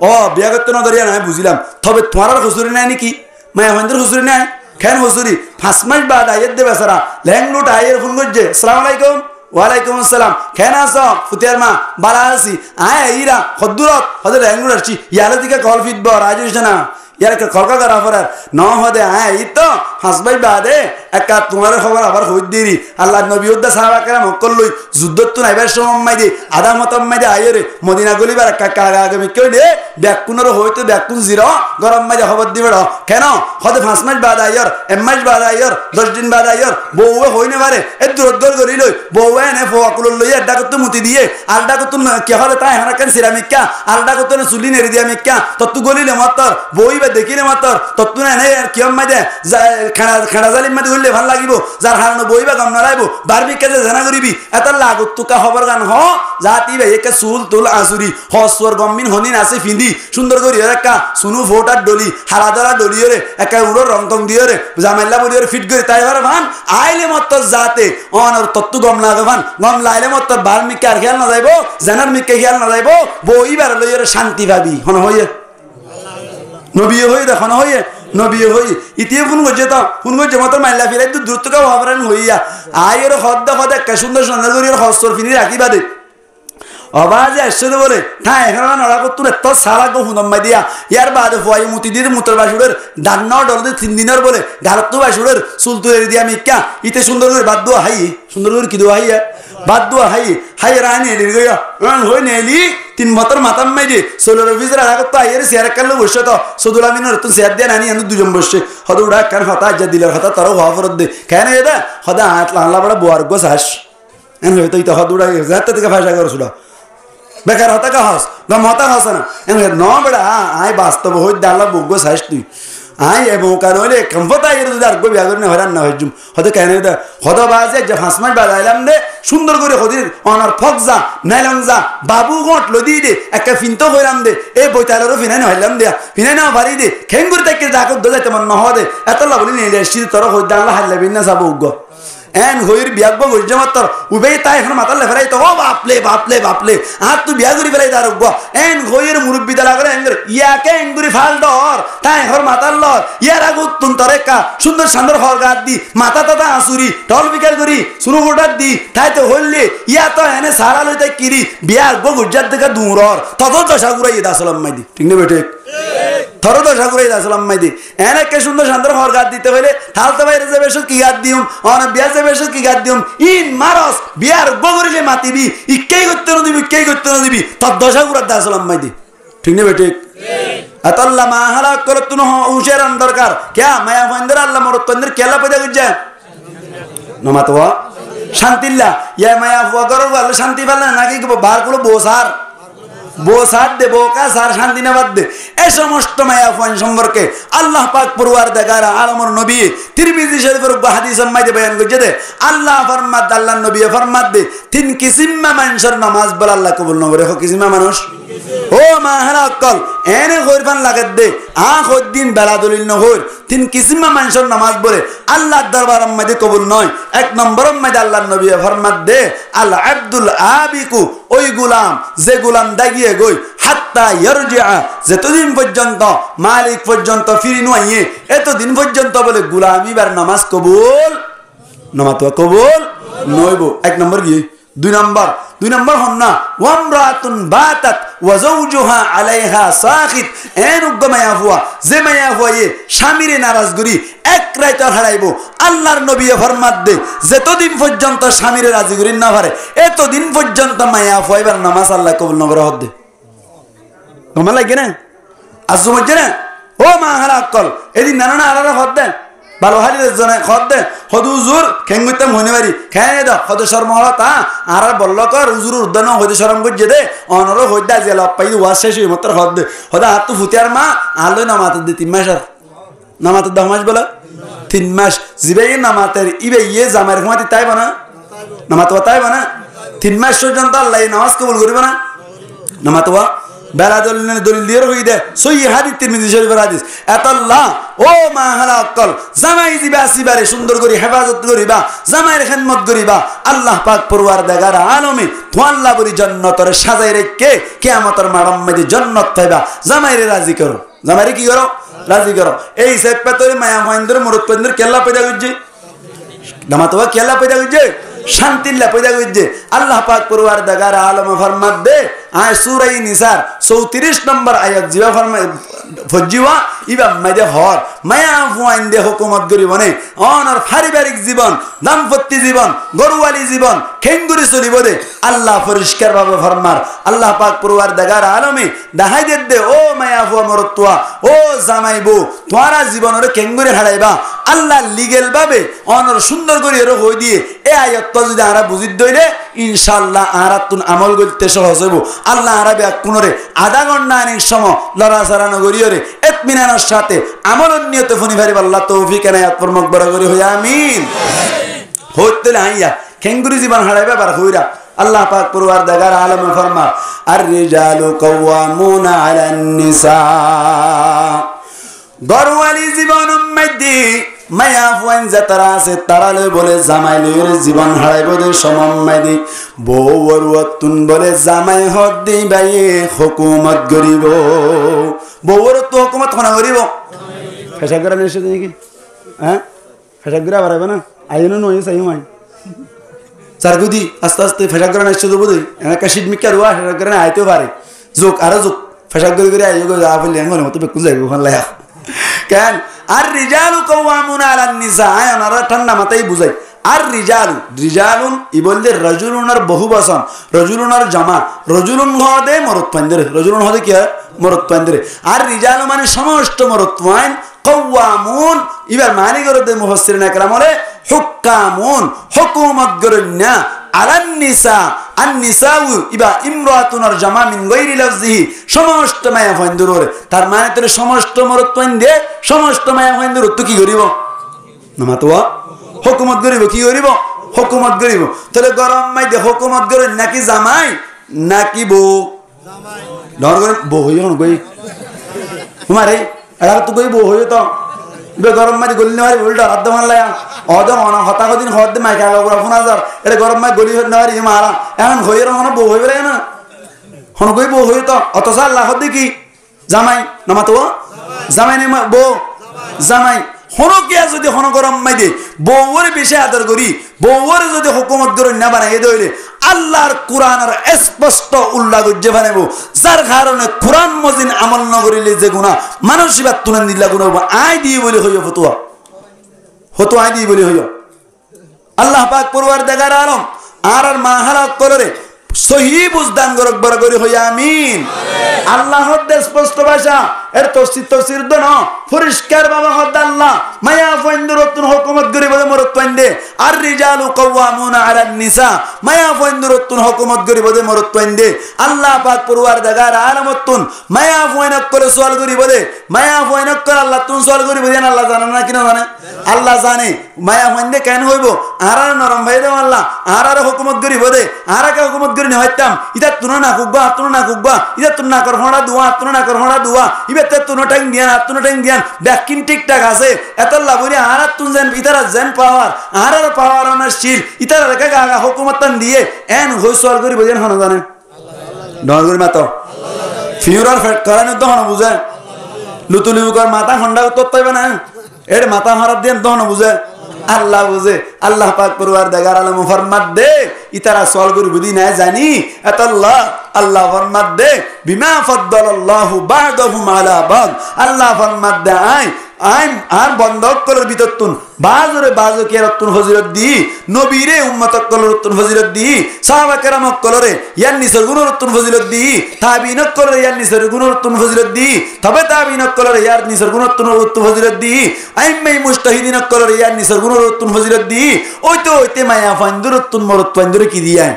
ও বিয়া করতে না ধরিয়া নাই বুঝিলাম তবে তোমার আর হুজুরি নাই নাকি মায়া হইন্দের হুজুরি নাই কেন হুজুরি 5 মাস বাদ আইয়ের দে বেচারা ল্যাংলুট আইয়ের ফোন করছে আসসালামু আলাইকুম ওয়ালাইকুম আসসালাম কেন আছো ফুতিয়ার মা বালা আছি আয় ইরা হদ্দুরত হদে ল্যাংলুট আসছি ইয়ালে দিকে কল ফিটব রাজ হইছে না ইয়ার খরকা করা ফরার ন হদে আয় এই তো হাসবাই বাদে একা তোমার খবর আবার হই দিরি আল্লাহ নবী উদ্দা সাহাবা کرام হকল লই যুদ্ধত তো নাইবার সময় দে আধা মতম মাইদে আইরে মদিনা গলিবার কাকা আগামী কেউ দে ব্যাকুনর হইতে ব্যাকুন জিরো গরম মাইদে খবর দিবে কেন হদে 5 মাস বাদ আইর 1 মাস বাদ আইর 10 দিন বাদ আইর বউয়ে হইনে পারে এ দূর দূর করি লই বউয়ে নে ফোয়াকুল লই আড্ডা করতে মুতি দিয়ে আলডা করতে কে হলে তাই হারাকান সিরামিকা আলডা করতে চুলি নেরি দিয়া মিকা তত্তু গলিলে মাত্র বই দেখিলে মাত্র তত্তু না নাই আর কিয়ম মাইদে খানা জালিম মাইদে হইলে ভাল লাগিব যার হারানো বইবা গম নালাইব বারবি কাজে জানা করিবি এত লাগুত তুকা খবর গান হ জাতি ভাই একে সুল তুল আসুরি হসর গম্মিন হনিন আছে ফিন্দি সুন্দর করি একা সুনু ফোটার ডলি হারাদারা ডলিয়ে রে একা উড়ো রংটং দিয়ে রে জামাইলা বলিয়ে ফিট করে তাই ভার ভান আইলে মাত্র জাতে অনর তত্তু গম লাগে ভান গম লাইলে মাত্র বাল্মিকে আর খেয়াল না যাইব জানার মিকে খেয়াল না যাইব বইবার লইয়ে শান্তি ভাবি হন হইয়ে নবী হই দেখুন হইয়ে নবী হই ইতিয়ে ফোন করছে তো ফোন করছে মতো মাইলা ফিরাই তো দূর থেকে ভাবরেন হইয়া আয়ের হদ হদ একটা সুন্দর সুন্দর করে হস্তর ফিনি রাখি বাদে অবাজে আসছে বলে হ্যাঁ এখানে নড়া করতুন এত সারা গো হুনম্মাই দিয়া ইয়ার বাদে ফুয়াই মুতি দিয়ে মুতর বাসুরের ডান্ন ডলতে 3 দিনের বলে গারত্তু বাসুরের চুল তুলে দিয়া মিকা ইতে সুন্দর করে বাদ দোয়া হাই সুন্দর করে কি দোয়া হাইয়া বাদ দোয়া হাই হাই রানি এলি গয়া হই নেলি 3 বছর মাতাম মাইদে সোলার অফিসার আগত তো আইরে শেয়ার করলে বসে তো সদুল আমিনের তো শেয়ার দেন আনি আনু দুজন বসে হদ উড়া কান হতা যা দিলার হতা তার হওয়া ফরত দে কেন এটা হদা হাত লালা বড় বুয়ার গো হাস এন হইতো ইতো হদ উড়া যাত থেকে ভাষা করছুলা বেকার হতা কা হাস গম হতা হাস না এন ন বড়া আই বাস্তব হই দালা বুগো হাস তুই আই এবং কারণ হইলে কমফতা এর যদি আর গো বিয়া করে হরান না হইজুম হদা কেন এটা হদা বাজে যে 5 মাস বাদ আইলাম দে সুন্দর করে হদির অনার ফকজা নাইলংজা বাবু গট লদি দে একটা ফিনতো কইরাম দে এই বইতালেরও ফিনাই হইলাম দে ফিনাই না ভারি দে খেঙ্গুর থেকে ডাকত দজাইতে মন ন হদে এত লাবলি নেলে এসি তোর হই দাল্লা হাল্লাবিন না যাবো গো এন হইর বিয়াগব গজ্জে মাত্র উবেই তাই এখন মাতাল ফেরাই তো ও বাপলে বাপলে বাপলে আর তুই বিয়া করি ফেরাই তার গো এন হইর মুরব্বি দালা করে এঙ্গরে ইয়াকে এঙ্গুরি ফাল ডর তাই এখন মাতাল লর ইয়ার আগুত তুন তরে কা সুন্দর সুন্দর হর গাত দি মাথা তাতা আসুরি টল বিকার করি শুরু গোটার দি তাই তো হইলে ইয়া তো এনে সারা লইতে কিরি বিয়ার গো গজ্জার থেকে দূরর তত দশা গুরাই দাসলাম মাইদি ঠিক না বেটে থর দশা গুরাই দাসলাম মাইদি এনে কে সুন্দর সুন্দর হর গাত দিতে হইলে তালতে বাইরে যাবে কি গাত দিউম অন বিয়া বেশ কি গাদ দিম ইন মারস বিয়ার গগরিলে মাতিবি ইকেই করতে না দিবি কেই করতে না দিবি তোর দশা গুড়া দাসলাম মাইদি ঠিক না বেটে আতাল্লাহ মা হালা করতুন হুশের দরকার ক্যা মায়া ফন্দের আল্লাহ মরত তন্দের কেলা পয়দা করছে নমাতোয়া শান্তিল্লা ইয়া মায়া ফুয়া করো আল্লাহ শান্তি পালে নাকি বার গুলো বসার বসার দে বোকা সার শান্তি না বাদ দে এই সমস্ত মায়া ফুয়ান সম্পর্কে আল্লাহ পাক পরওয়ারদিগার আলমের নবী তিরমিজি শরীফের হাদিস মাইদে বয়ান করছে দে আল্লাহ ফরমাত আল্লাহর নবী ফরমাত দে তিন কিসিম মানুষের নামাজ বল আল্লাহ কবুল না করে কিসিম মানুষ ও মা হারা অকল এনে হইরফান লাগে দে হই দিন বেলা দলিল নহর তিন কিসিমা মানুষের নামাজ বলে আল্লাহর দরবার মধ্যে কবুল নয়। এক নম্বর মধ্যে আল্লাহর নবী ফরমাত দে আল আব্দুল আবিকু ওই গোলাম যে গোলাম দাগিয়ে গই হাত্তা ইয়ারজিআ যতদিন পর্যন্ত মালিক পর্যন্ত ফিরি নয় এতদিন পর্যন্ত বলে গোলামি বার নামাজ কবুল নামাজ কবুল নইব। এক নম্বর কি দুই নম্বর হন না ওয়ামরাতুন বাতাত ওয়া যাওজুহা আলাইহা সাখিত এন উগমায়া হুয়া যে মায়া হুয়া স্বামীরে নারাজ করি এক রাত হারাইব। আল্লাহর নবী ফরমাত দে যতদিন পর্যন্ত স্বামীরে রাজি করি না পারে এতদিন পর্যন্ত মায়া হুয়াইবার নামাজ আল্লাহ কবুল নগরে হদ দে। তোমার লাগে না আজ মধ্যে না ও মা হারা অকল এদিন নানা আলাদা হদ দে ভালো হারিদের জন্য খদ দে হদ উজুর খেঙ্গুতে মনে পারি খেয়ে দাও হদ শর্ম হল তা আর বলল কর উজুর উদ্যান হইতে শরম করছে দে অনর হইতে আজি লাভ পাই ওয়াজ শেষ হই মাত্র হদ দে হদা হাত তো ফুতিয়ার মা আলোয় নামাতের দে 3 মাস আর নামাতের 10 মাস বলে 3 মাস জিবে নামাতের ইবে জামার ঘুমাতে তাই বানা নামাত তাই বানা 3 মাস পর্যন্ত আল্লাহ নামাজ কবুল করবে না নামাত বেলা দলিল দিয়ে হই দে সহি হাদিস তিরমিজি শরীফের হাদিস এতাল্লাহ ও মা হালা অকল জামাই দিবা আসিবারে সুন্দর করে হেফাজত করিবা জামাইয়ের খেদমত করিবা আল্লাহ পাক পরওয়ারদিগার আলমে তোয়াল্লাহ বলি জান্নাতের সাজাই রেখে কিয়ামতের মাড়ম মধ্যে জান্নাত পাইবা। জামাইরে রাজি করো জামাইরে কি করো রাজি করো। এই সেপে তোরে মায়া মহেন্দ্র মুরত পেন্দ্র কেল্লা পয়দা করছে নামাতবা কেল্লা পয়দা করছে শান্তিল্লা পয়দা করছে। আল্লাহ পাক পরওয়ারদিগার আলমে ফরমাত দে আয় সূরা নিসার 34 নম্বর আয়াত জিবা ফরমায় ফজিওয়া ইবা মাইদে হর মায়া ফুয়াইন দে হুকুমত গরিবনে অনর পারিবারিক জীবন দাম্পত্য জীবন গরুয়ালি জীবন খেঙ্গুরি চলিব দে আল্লাহ পরিষ্কার ভাবে ফরমার আল্লাহ পাক পরওয়ারদিগার আলমে দেখাই দে ও মায়া ফুয়া মরতুয়া ও জামাইবো তোরা জীবনের খেঙ্গুরি হারাইবা আল্লাহ লিগেল ভাবে অনর সুন্দর করে হই দিয়ে এই আয়াত যদি আরা বুঝি দইলে ইনশাআল্লাহ আরাতুন আমল করতে সহজ হইব। আল্লাহ আরবে কোনরে আধা ঘন্টা আনির সময় লড়াচড়া নগরীয়রে ইতমিনানের সাথে আমল নিয়তে ফনি ভারি আল্লাহ তৌফিক এনায়াত ফরমাক বরাবরি হই আমিন। হইতে আইয়া খেঙ্গুরি জীবন হারাইবা বার হইরা আল্লাহ পাক পরওয়ারদিগার আলম ফরমা আর রিজালু কাওয়ামুনা আলান নিসা গরওয়ালি জীবন মধ্যে মায়া ফুয়াইন যারা আছে তারা বলে জামাই লইরে জীবন হারাইব দে সমম্মাদি বউর ওয়াতুন বলে জামাই হদ দিবাই হুকুমত করিব বউর তো হুকুমত কোনা করিব ফেসা করে নিছে নাকি হ্যাঁ ফেসা করে বাড়াবে না আইনো নই সাই মাই চারগুদি আস্তে আস্তে ফেসা করে নিছে দেব দে একা শীত মিকা রুয়া ফেসা করে আইতে পারে যোগ আর যোগ ফেসা করে আইও যা বলি এমন মত বেকু যাইব ভালো লাগা কেন আর রিজালু কাওয়ামুনা আলান নিসা আয়নারা ঠান্ডা মাথায় বুঝাই আর রিজালুন ই বললে রাজুলুনার বহু বচন রাজুলুনার জামা রাজুলুন হদে মরদ পাইন্দরে রাজুলুন হদে কি মরদ পাইন্দরে আর রিজালু মানে সমস্ত মরদ পাইন কাওয়ামুন ইবার মানে করতে মুফাসসিরিন একরাম বলে হুকামুন হুকুমত গরন্যা আলান নিসা আন নিসাউ ইবা ইমরাতুনার জামা মিন গায়রি লাফজিহি সমস্ত মায়া ফাইন্দুরে তার মানে তোর সমস্ত মরদ পাইন্দে সমস্ত মায়া ফাইন্দুর তো কি করিব নামাতোয়া হুকুমত করিব কি করিব হুকুমত করিব তাহলে গরম মাইদে হুকুমত করে নাকি জামাই নাকি বউ জামাই ধর করে বউ হইও না কই তোমারে এরা তো কই বউ হইও তো বে গরম মাইদে গলি না উল্টা রাত মান লায়া অদম অন হতা কদিন হদ মাই কা গরা ফোন হাজার এটা গরম মাই গলি না ই মারা এখন হইর হন বউ হইবে না হন কই বউ হইও তো অত সাল লাখ দেখি জামাই নামাতো জামাই নে বউ জামাই হনকিয়া যদি হন গরম মাইদে বউর বেশি আদর করি বউর যদি হুকুমত করে না বানাই দইলে আল্লাহর কোরআনের স্পষ্ট উল্লেখ করতে বানাইব যার কারণে কোরআন মজিন আমল না করিলে যে গুনাহ মানসিবাত তুলে দিলা গুনাহ আই দিয়ে বলি হইও ফতোয়া আই দিয়ে বলি হইও আল্লাহ পাক পরওয়ারদিগার আলম আর মা হালাক করে সহি বুঝদান করক বরাবরি হই আমিন। আল্লাহর দেশ স্পষ্ট ভাষা এর তফসির দন পরিষ্কার বাবা হদ আল্লাহ মায়া ফাইন্দুরতুন হুকুমত গরিব মরত পাইন্দে আর রিজালু কাওয়ামুনা আলান নিসা মায়া ফাইন্দুরতুন হুকুমত গরিব মরত পাইন্দে আল্লাহ পাক পরওয়ারদিগার আলামতুন মায়া ফাইনক করে সওয়াল গরিব দে মায়া ফাইনক করে আল্লাহ তুন সওয়াল গরিব দেন আল্লাহ জানে না কিনা জানে আল্লাহ জানে মায়া ফাইন্দে কেন হইব আর নরম ভাই দে আল্লাহ আর হুকুমত গরিব দে আর কা হুকুমত গরি হইতাম ইদা তুনা না কুগবা ইদা তুনা কর হড়া দুয়া আত্মনা না কর হড়া দুয়া ইবেতে তুনো টাইম দিয়ান আত্মনা টাইম দিয়ান ব্যাকিং ঠিকঠাক আছে এত লাভরি আর তুন যেন ইতারা যেন পাওয়ার আর পাওয়ার অনার শিল ইতারা রেখে গা হুকুমতান দিয়ে এন হইসল করি বোঝেন হন জানে ডর করি মাতো ফিউরার ফেট করানো তো হন বুঝে লুতুলিবুকর মাথা হন্ডা উত্তর পাইবে না এর মাথা হারাত দিয়ে দহন বুঝে আল্লাহ বুঝে আল্লাহ পাক পরওয়ার দেগার আলম ফরমাত দে ইতারা সল করি বুঝি না জানি এতাল্লাহ আল্লাহ ফরমাত দে বিমা ফাদ্দালাল্লাহু বা'দাহুম আলা বা'দ আল্লাহ ফরমাত দে আইন আর বন্ধক কলর ভিতর তুন বাজরে বাজো কেরাতুন ফজিলত দি নবীরে উম্মতক কলরতুন ফজিলত দি সাহাবা কেরামক কলরে ইয়ান নিসর গুণরতুন ফজিলত দি তাবিইনক কলরে ইয়ান নিসর গুণরতুন ফজিলত দি তবে তাবিইনক কলরে ইয়ার নিসর গুণরতুন ফজিলত দি আইম্মাই মুজতাহিদিনক কলরে ইয়ান নিসর গুণরতুন ফজিলত দি ওইতে মায়া ফান্দুরতুন মরতুন্দুর কি দিয়ায়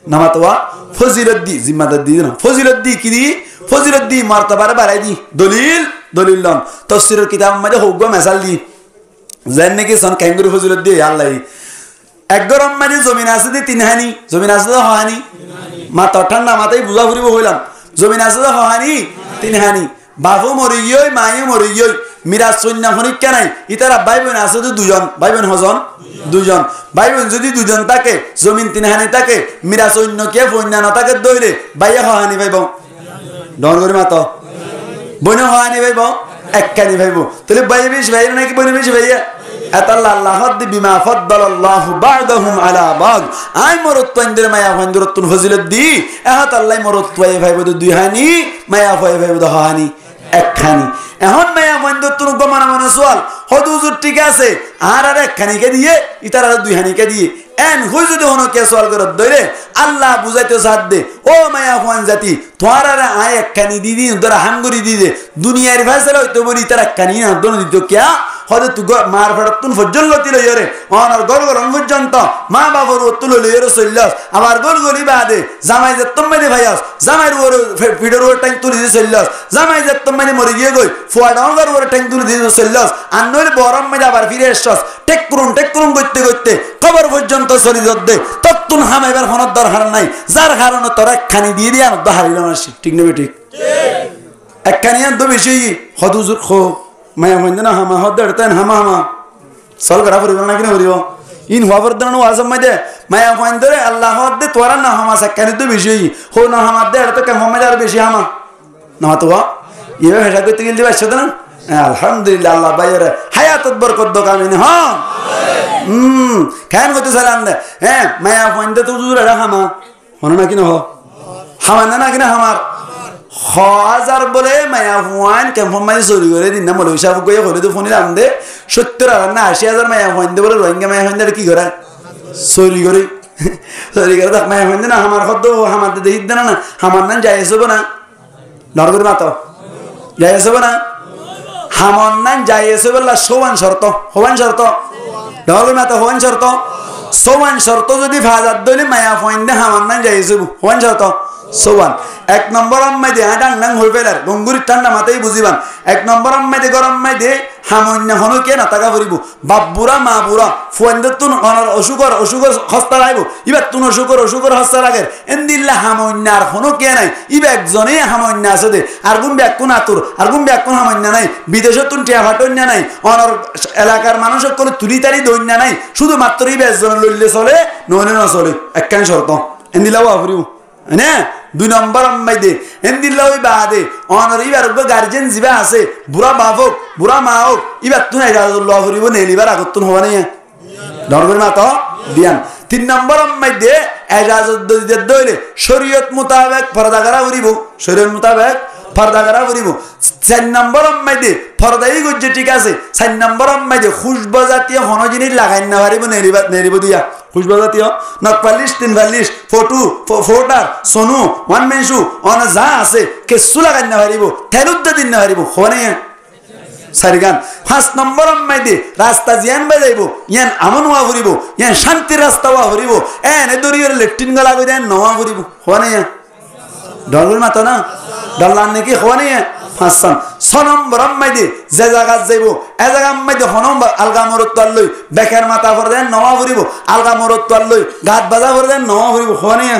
নামাতওয়া ফজিলত দি জিম্মাদার দি না ফজিলত দি কি দি ফজিলত দি মারতাবারে বাড়াই দি দলিল লন তাফসীরের কিতাব মধ্যে হোক মেসাল দি যেন নাকি সন ক্যাঙ্গুরু ফজিলত দি আল্লাহ এক গরম মাঝে জমিন আছে দি তিনহানি জমিন আছে তো হহানি মাথা ঠান্ডা মাথায় বুঝা ফুরিব হইলাম জমিন আছে তো হহানি তিনহানি বাবু মরি গিয়ে মায়ে মরি গিয়ে মিরাজ সৈন্য হনিকা নাই ইতারা ভাই বোন আছে তো দুজন ভাই বোন হজন দুজন ভাই বোন যদি দুজন থাকে জমিন তিনহানি থাকে মিরাজ সৈন্য কে ফৈন্য না থাকে দইরে ভাইয়া হহানি ভাইব ডর করে মাতো বইন হহানি ভাইব একখানি ভাইব তাহলে ভাই বেশ ভাই নাকি বইন বেশ ভাইয়া এতাল্লাহ আল্লাহ দি বিমা ফাদ্দালাল্লাহু বা'দাহুম আলা বা'দ আই মরত্তন্দের মায়া ফান্দরতুন ফজিলত দি এহাত আল্লাহ মরত্তয়ে ভাইব দুই হানি মায়া ভাইব দহানি একখানি এখন মায়া ফান্দরতুন গমনা মনে সোয়াল হদুজুর ঠিক আছে আর একখানিকে দিয়ে ইতার আর দুই হানিকে দিয়ে এন হই যদি হনো কে সোয়াল করত দইরে আল্লাহ বুঝাইতে সাথ দে ও মায়া ফান জাতি তোর আর আয় একখানি দিদি তোরা হাঙ্গুরি দি দে দুনিয়ার ফয়সালা হইতো বলি তার একখানি না দোনো দিত কিয়া হদে তু মার ফেরতুন ফজল্লতি লইরে অনার গলগলন পর্যন্ত মা বাবার তুলো লইরে চল্লাস আবার গলগলি বাদে জামাই যে তোমাইলে ভাইয়াস জামাইর ওর ফিডর ওর টাইম তুলি দিয়ে চল্লাস জামাই যে তোমাইলে মরে গিয়ে গই ফুয়াডাঙ্গার ওর টাইম তুলি দিয়ে চল্লাস আর নইলে বরম মে আবার ফিরে এসছস টেক করুন করতে কবর পর্যন্ত চলি দে তত্তুন হামাইবার ফোনের দরকার নাই যার কারণে তোর একখানি দিয়ে দিয়ে আমার হারিলাম আসি ঠিক নেবে ঠিক একখানি তো বেশি হদুজুর খো মায়া হইন্দে না হামা হদ দেড়তেন হামা সল করা পড়িব না কিনা পড়িব ইন হওয়া পর্যন্ত ওয়াজ মাইদে মায়া হইন্দে আল্লাহ হদ দে তোরা না হামা একখানি তো বেশি হো না হামা দেড়তে কেমন মাইদে আর বেশি হামা না তো ইয়ে হেসা করতে গেলে দিবা না আলহামদুলিল্লাহ আল্লাহ বাইরে হায়াতত বরকত দোকামিন হ্যাঁ কেন করতে চাইলাম দে হ্যাঁ মায়া হইন্দে তো জুরে হামা হনো না কিনা হামা না কিনা হামার হাজার বলে মায়া হুয়ান কেমন মাই চুরি করে দিন না মলে হিসাব গিয়ে হলে তো ফোনে দাম দে 70,000 না 80,000 মায়া হুয়ান দে বলে রোহিঙ্গা মায়া হুয়ান কি করে চুরি করে দেখ মায়া হুয়ান না আমার হদ আমার দেখি দে না আমার নাম যাই আসবো না ডর করে মাতো যাই আসবো না আমার নাম যাই আসে বললা সোয়ান শর্ত ডর করে মাতো হওয়ান শর্ত সোয়ান শর্ত যদি ভাজার দইলে মায়া হুয়ান দে আমার নাম যাই আসবো হওয়ান শর্ত সোয়ান এক নম্বর আম্মাই দে ডাং ডাং হয়ে পেলার গঙ্গুরির ঠান্ডা মাথায় বুঝিবান এক নম্বর আম্মাই দে গরম মাই দে হামন্য হনো কে না টাকা ফুরিব বাপবুরা মা বুড়া ফুয়ানদের তুন অসুখর হস্তা রাইব ইবার তুন অসুখর হস্তা রাখের এন্দিল্লা হামন্য আর হনো কে নাই ইবে একজনে হামন্য আছে দে আর গুণ ব্যাকুন আতুর আর গুণ ব্যাকুন হামন্য নাই বিদেশে তুন টিয়া ফাটন্য নাই অনর এলাকার মানুষের কোনো তুলি তারি দৈন্য নাই শুধুমাত্র ইবে একজন লইলে চলে নইলে না চলে একখান শর্ত এন্দিল্লা ফুরিব না 2 নম্বর আম্মাই দে এন্দিল্লা ওই বাদে অনর ইবার গার্জেন জিবা আছে বুড়া বাপ হোক বুড়া মা হোক ইবার তুন ইজাজুল্লাহ ফুরিব নেলিবার আগতুন হওয়া নাই ডর করে মাতো দিয়ান 3 নম্বর আম্মাই দে ইজাজত দিতে দইলে শরীয়ত মোতাবেক পর্দা করা ফুরিব শরীয়ত মোতাবেক পর্দা করা ফুরিব 4 নম্বর আম্মাই দে পর্দাই গজ্জে ঠিক আছে 4 নম্বর আম্মাই দে খুশবা জাতীয় হন জিনিস লাগাই না পারিব নেরিব দিয়া খুশবা জাতীয় নকপালিশ 3 ফোটার সোনু ওয়ান মেনসু অন যা আছে কেসু লাগাই না পারিব থেলুদ্দ দিন না পারিব হনে সারিগান 5 নম্বর আম্মাই দে রাস্তা জিয়ান বাজাইব ইয়ান আমন ওয়া ফুরিব ইয়ান শান্তি রাস্তা ওয়া ফুরিব এনে দরিয়র লেট্রিন গলা কই দেন নওয়া ফুরিব হনে ডলর মাতো না ডলার নাকি হনে 6 নম্বর আম্মাই দে যে জায়গা যাইব এ জায়গা আম্মাই দে হনম আলগা মরত তল্লই বেকার মাথা ভর দেন নওয়া ফুরিব আলগা মরত তল্লই গাত বাজা ভর দেন নওয়া ফুরিব হনে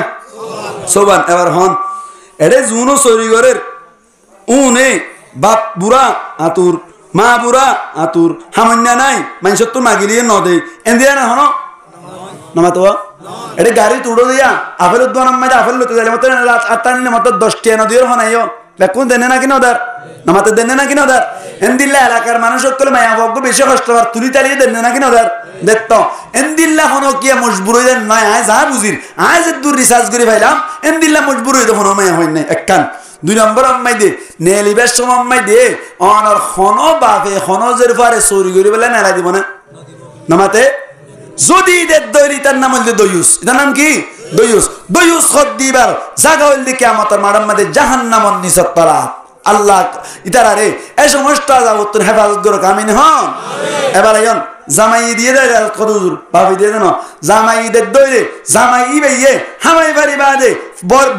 সোবান এবার হন এডে জুনো চুরি করের উনে বাপ বুড়া আতুর মা বুড়া আতুর হামন্যা নাই মানুষের তো মাগিলিয়ে নদে এন্দিয়া না হন নামাতো এটা গাড়ি তুড়ো দিয়া আপেল উদ্যান মাঝে আপেল লতে যাইলে মতো আটটা নিলে মতো 10টি নদীর হনাইও বেকুন দেনে না কিনা ওদার নামাতে দেনে না কিনা ওদার এন্দিল্লা এলাকার মানুষ সকলে মায়া ভগ্য বেশি কষ্ট আর তুলি তালিয়ে দেনে না কিনা ওদার দেখতো এন্দিল্লা হনো কিয়া মজবুর হয়ে দেন নয় আয় যা বুঝির আয় যে দূর রিসার্চ করে পাইলাম এন্দিল্লা মজবুর হয়ে হনো মায়া হয় নাই একখান 2 নম্বর আম্মাই দে নেলিবের সময় আম্মাই দে অনর হনো বাপে হনো জের ফারে চুরি করে বেলা নেলা দিব না নামাতে যদি ঈদের দৈরি তার নাম হইলে দয়ুস এটার নাম কি দয়ুস খদ দিবার জাগা হইলে কিয়ামতের মাঠের মধ্যে জাহান্নামের নিচে তারা আল্লাহ ইতারা রে এই সমস্ত যাবতীয় হেফাজত করে কামিন হন এবার আইন জামাই দিয়ে দেয় কত দূর ভাবি দিয়ে দেন জামাই ঈদের দৈরে জামাই ইবে হামাই বাড়ি বাদে